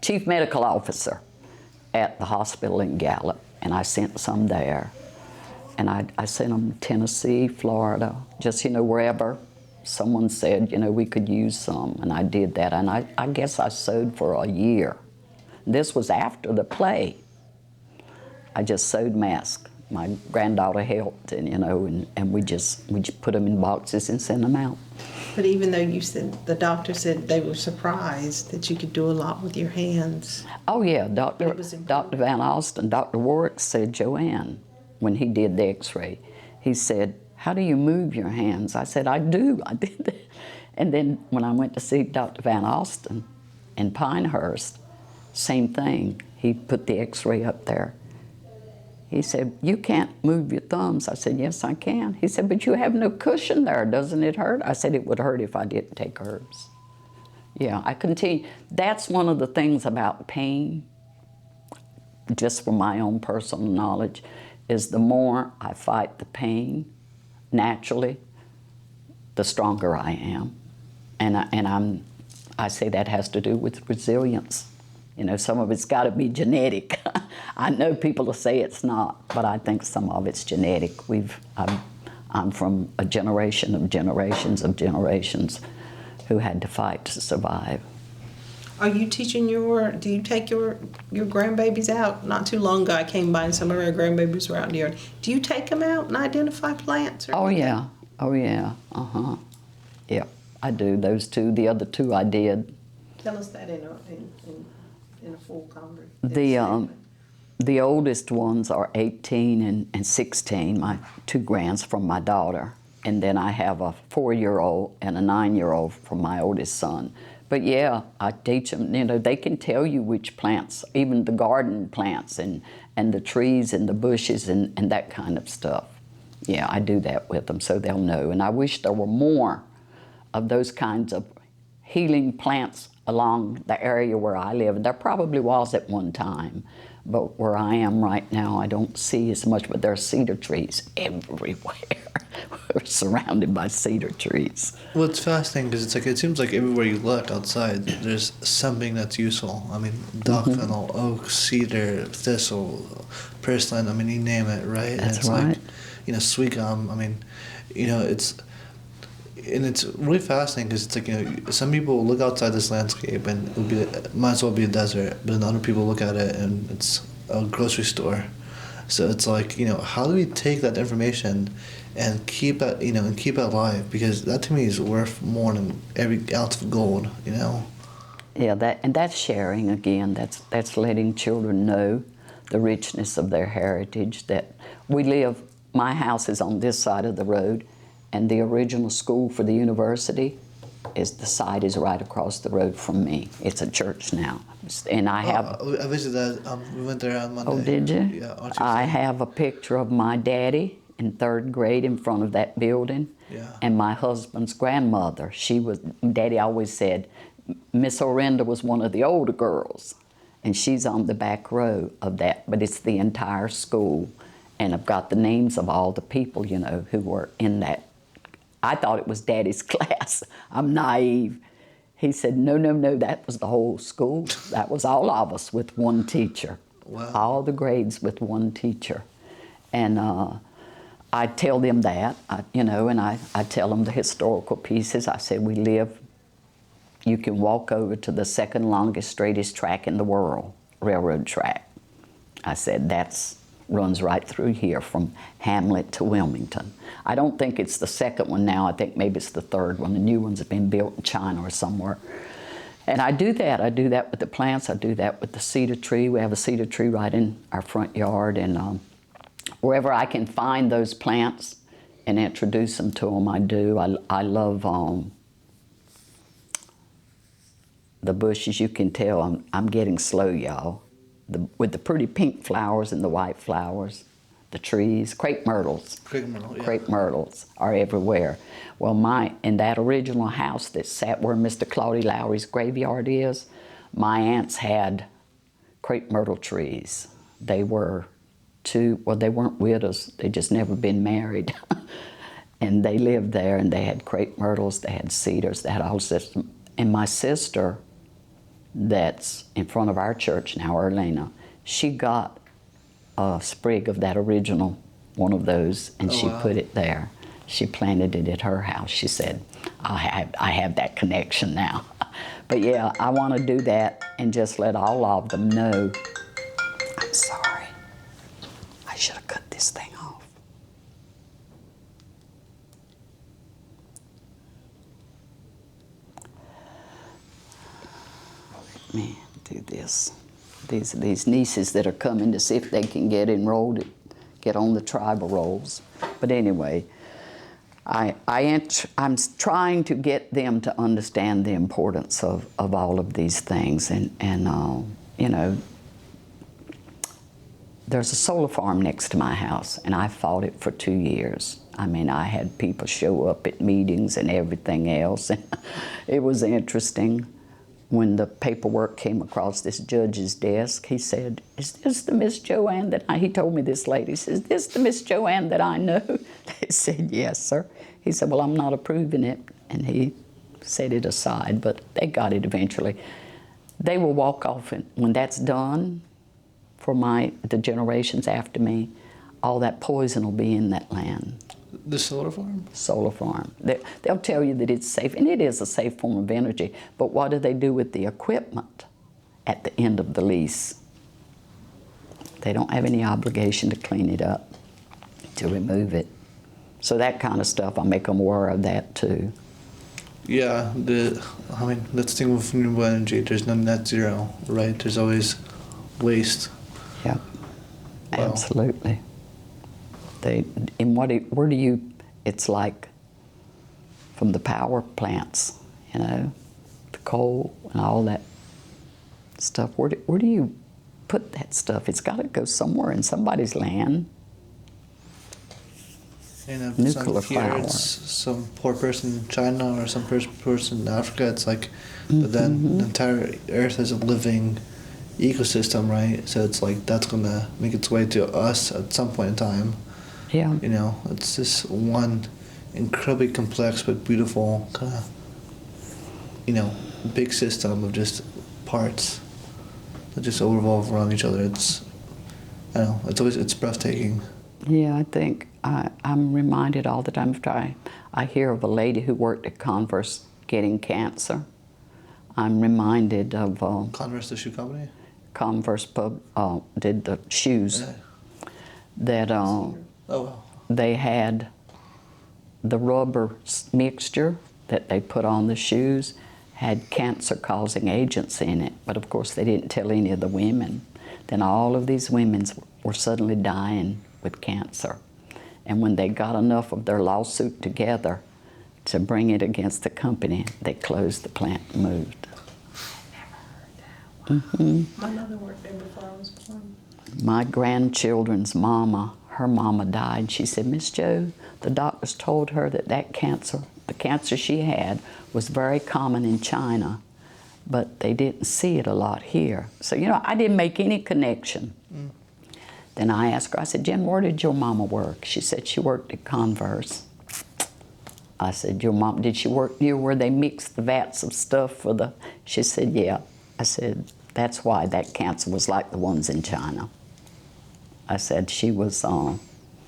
chief medical officer at the hospital in Gallup, and I sent some there. And I sent them to Tennessee, Florida, just, wherever someone said, we could use some, and I did that. And I guess I sewed for a year. This was after the play. I just sewed masks. My granddaughter helped, and we just put them in boxes and sent them out. But even though the doctor said they were surprised that you could do a lot with your hands. Oh yeah, Dr. Van Alsten, Dr. Warwick said, Joanne, when he did the x-ray, he said, how do you move your hands? I said, I do, I did that. And then when I went to see Dr. Van Alsten in Pinehurst, same thing. He put the x-ray up there. He said, you can't move your thumbs. I said, yes, I can. He said, but you have no cushion there. Doesn't it hurt? I said, it would hurt if I didn't take herbs. Yeah, I continue. That's one of the things about pain, just from my own personal knowledge, is the more I fight the pain naturally, the stronger I am. And I say that has to do with resilience. Some of it's got to be genetic. I know people will say it's not, but I think some of it's genetic. I'm from a generation of generations who had to fight to survive. Are you teaching do you take your grandbabies out? Not too long ago I came by and some of our grandbabies were out in the yard. Do you take them out and identify plants? Oh yeah, uh-huh. Yeah, I do. Those two, the other two I did. Tell us that in in a full congregation? The oldest ones are 18 and 16, my two grands from my daughter. And then I have a 4-year-old and a 9-year-old from my oldest son. But yeah, I teach them, they can tell you which plants, even the garden plants and the trees and the bushes and that kind of stuff. Yeah, I do that with them so they'll know. And I wish there were more of those kinds of healing plants along the area where I live. There probably was at one time, but where I am right now, I don't see as much, but there are cedar trees everywhere. We're surrounded by cedar trees. Well, it's fascinating because it seems like everywhere you look outside, there's something that's useful. I mean, dock fennel, oak, cedar, thistle, purslane. I mean, you name it, right? That's it's right. Like, sweet gum. I mean, it's really fascinating because it's some people look outside this landscape and it might as well be a desert, but then other people look at it and it's a grocery store. So it's like, how do we take that information and keep it, and keep it alive? Because that to me is worth more than every ounce of gold, Yeah, that's sharing again. That's letting children know the richness of their heritage. That we live. My house is on this side of the road, and the original school for the university the site is right across the road from me. It's a church now, and I have. I visited that. We went there on Monday. Oh, did you? Yeah. I have a picture of my daddy in 3rd grade in front of that building. Yeah. And my husband's grandmother. Daddy always said, Miss Orinda was one of the older girls, and she's on the back row of that. But it's the entire school, and I've got the names of all the people, who were in that. I thought it was Daddy's class. I'm naive. He said, no, that was the whole school. That was all of us with one teacher. Wow. All the grades with one teacher. And I tell them that, and I tell them the historical pieces. I said, you can walk over to the 2nd longest, straightest track in the world, railroad track. I said, runs right through here from Hamlet to Wilmington. I don't think it's the 2nd one now. I think maybe it's the 3rd one. The new ones have been built in China or somewhere. And I do that. I do that with the plants. I do that with the cedar tree. We have a cedar tree right in our front yard. And wherever I can find those plants and introduce them to them, I do. I love the bushes. You can tell I'm getting slow, y'all. With the pretty pink flowers and the white flowers, the trees, crepe myrtles. Crepe myrtle, yeah. Crepe myrtles are everywhere. Well, in that original house that sat where Mr. Claudia Lowery's graveyard is, my aunts had crepe myrtle trees. They were they weren't widows. They just never been married. And they lived there, and they had crepe myrtles, they had cedars, they had all this. And my sister, that's in front of our church now, Erlena, she got a sprig of that original one of those, and she put it there. She planted it at her house. She said, I have that connection now. But yeah, I want to do that and just let all of them know. I'm sorry. I should have cut this thing off. Man, do this. These nieces that are coming to see if they can get enrolled, get on the tribal rolls. But anyway, I'm trying to get them to understand the importance of all of these things. And there's a solar farm next to my house, and I fought it for 2 years. I mean, I had people show up at meetings and everything else. And it was interesting. When the paperwork came across this judge's desk, he said, is this the Miss Joanne that he told me this lady, is this the Miss Joanne that I know? They said, yes, sir. He said, well, I'm not approving it. And he set it aside, but they got it eventually. They will walk off, and when that's done for the generations after me, all that poison will be in that land. The solar farm? Solar farm. They'll tell you that it's safe, and it is a safe form of energy, but what do they do with the equipment at the end of the lease? They don't have any obligation to clean it up, to remove it. So that kind of stuff, I make them aware of that too. Yeah, that's the thing with renewable energy. There's no net zero, right? There's always waste. Yeah, Wow. absolutely. Where do you, it's like from the power plants, you know, the coal and all that stuff. Where do you put that stuff? It's got to go somewhere in somebody's land. And if Nuclear it's not here, power. it's some poor person in China or some person in Africa. It's like, but then the entire Earth is a living ecosystem, right? So it's like that's gonna make its way to us at some point in time. Yeah. You know, it's just one incredibly complex but beautiful kind of, big system of just parts that just all revolve around each other. It's breathtaking. Yeah, I think I'm reminded all the time after I hear of a lady who worked at Converse getting cancer. I'm reminded of Converse, the shoe company? Converse did the shoes. Yeah. That Oh, wow. they had the rubber mixture that they put on the shoes had cancer-causing agents in it, but of course they didn't tell any of the women. Then all of these women were suddenly dying with cancer. And when they got enough of their lawsuit together to bring it against the company, they closed the plant and moved. My mother worked there before I was born. My grandchildren's mama, her mama died. She said, Miss Jo, the doctors told her that the cancer she had was very common in China, but they didn't see it a lot here. So, I didn't make any connection. Then I asked her, I said, Jen, where did your mama work? She said she worked at Converse. I said, your mom, did she work near where they mixed the vats of stuff for the, she said, yeah. I said, that's why that cancer was like the ones in China. I said she was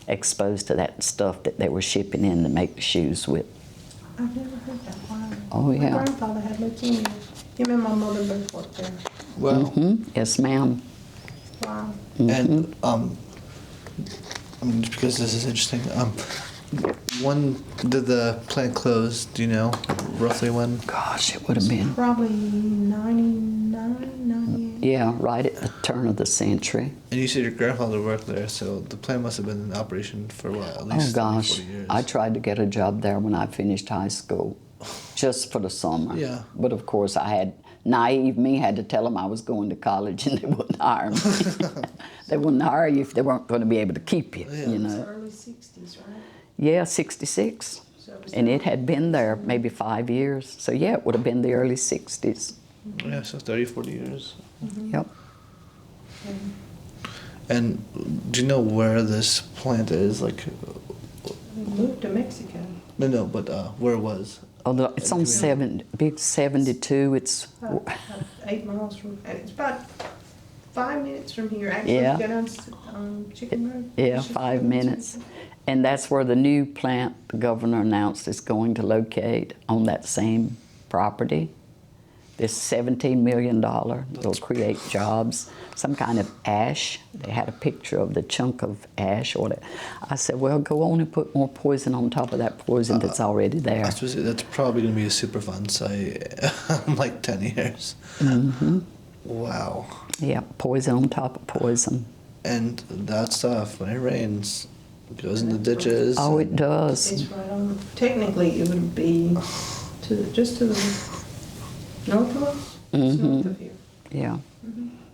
exposed to that stuff that they were shipping in to make the shoes with. I've never heard that. Wow. Oh, yeah. My grandfather had leukemia. Him and my mother both worked there. Well, Yes, ma'am. Wow. and just because this is interesting, when did the plant close? Do you know roughly when? Gosh, it would have been. Probably 99, 98. Yeah, right at the turn of the century. And you said your grandfather worked there, so the plant must have been in operation for what, at Oh least 30, gosh, 40 years. I tried to get a job there when I finished high school, just for the summer. Yeah. But of course, naive me had to tell them I was going to college and they wouldn't hire me. They wouldn't hire you if they weren't going to be able to keep you, Yeah. you It's know. early 60s, right? Yeah, 66. So it was And it had been there maybe 5 years. So yeah, it would have been the early 60s. Yeah, so 30, 40 years. Yep. And do you know where this plant is? Like, We moved to Mexico. no, but where it was? Although it's on big 72. It's About 8 miles from, and it's about 5 minutes from here. Actually, Yeah. go down Chicken Road. yeah, It's just 5 minutes. And that's where the new plant the governor announced is going to locate on that same property. This $17 million will create jobs. Some kind of ash. They had a picture of the chunk of ash on it. I said, well, go on and put more poison on top of that poison that's already there. I suppose that's probably going to be a Superfund site in like 10 years. Wow. Yeah, poison on top of poison. And that stuff, when it rains, it goes in the ditches. Oh, it does. It's right on. Technically, it would be just to the north of us. It's north of here. Yeah.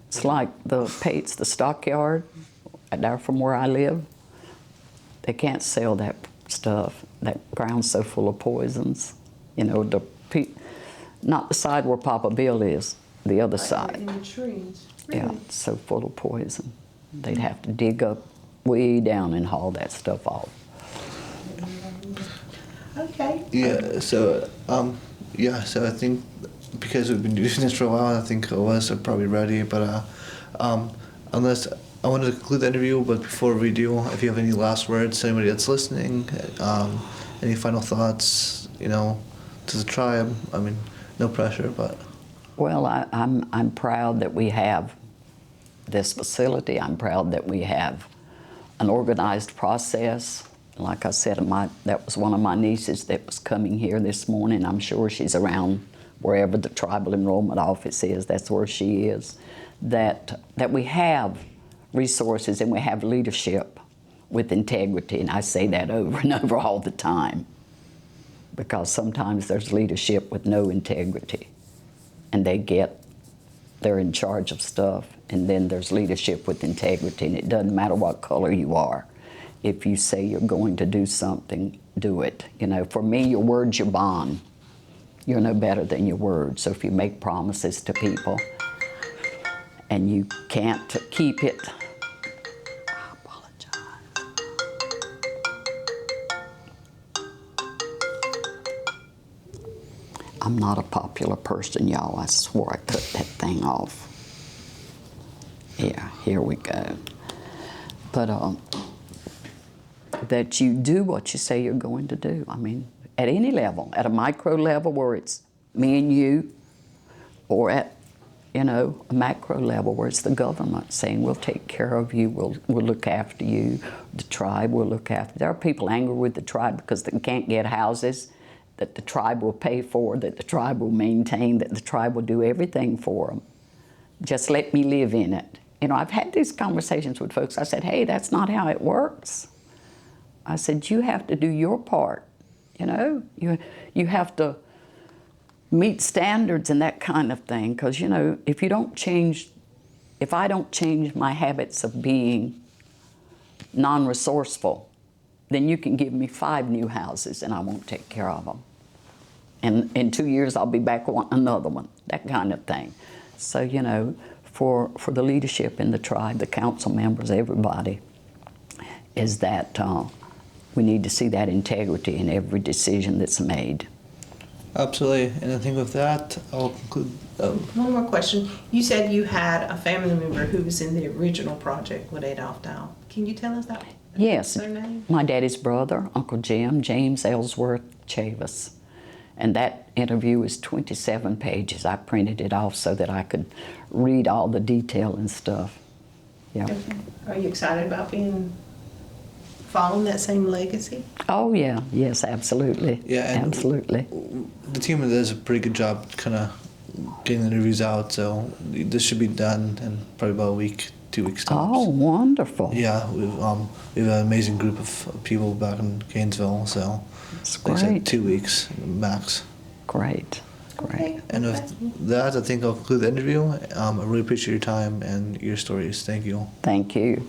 It's like the Pates, the stockyard, right there from where I live. They can't sell that stuff. That ground's so full of poisons. You know, not the side where Papa Bill is, the other Right side. in the trees. Really? Yeah, it's so full of poison. They'd have to dig up way down and haul that stuff off. Okay. Yeah, so I think because we've been doing this for a while, I think all of us are probably ready. But unless I wanted to conclude the interview, but before we do, if you have any last words, to anybody that's listening, any final thoughts, to the tribe. I mean, no pressure, but. Well, I'm proud that we have this facility. I'm proud that we have an organized process Like I said, that was one of my nieces that was coming here this morning. I'm sure she's around wherever the tribal enrollment office is. That's where she is. That we have resources and we have leadership with integrity, and I say that over and over all the time, because sometimes there's leadership with no integrity, and they're in charge of stuff, and then there's leadership with integrity, and it doesn't matter what color you are. If you say you're going to do something, do it. You know, for me, your word's your bond. You're no better than your word. So if you make promises to people and you can't keep it, I apologize. I'm not a popular person, y'all. I swore I cut that thing off. Yeah, here we go. But that you do what you say you're going to do. I mean, at any level, at a micro level where it's me and you, or at, you know, a macro level where it's the government saying, we'll take care of you, we'll look after you, the tribe will look after. There are people angry with the tribe because they can't get houses that the tribe will pay for, that the tribe will maintain, that the tribe will do everything for them. Just let me live in it. You know, I've had these conversations with folks. I said, hey, that's not how it works. I said, you have to do your part, you know? You have to meet standards and that kind of thing, because, you know, if I don't change my habits of being non-resourceful, then you can give me 5 new houses and I won't take care of them. And in 2 years, I'll be back wanting another one, that kind of thing. So, you know, for the leadership in the tribe, the council members, everybody, is that we need to see that integrity in every decision that's made. Absolutely. And I think with that, I'll conclude. One more question. You said you had a family member who was in the original project with Adolph Dow. Can you tell us that? Yes. Their name? My daddy's brother, Uncle Jim, James Ellsworth Chavis. And that interview is 27 pages. I printed it off so that I could read all the detail and stuff. Yeah. Okay. Are you excited about following that same legacy? Oh yeah, yes, absolutely. Yeah, and absolutely. the team does a pretty good job kind of getting the interviews out, so this should be done in probably about a week, 2 weeks time. Oh, wonderful. Yeah, we have an amazing group of people back in Gainesville, so That's like I said, great. 2 weeks max. Great, great. Okay. And with that, I think I'll conclude the interview. I really appreciate your time and your stories. Thank you. Thank you.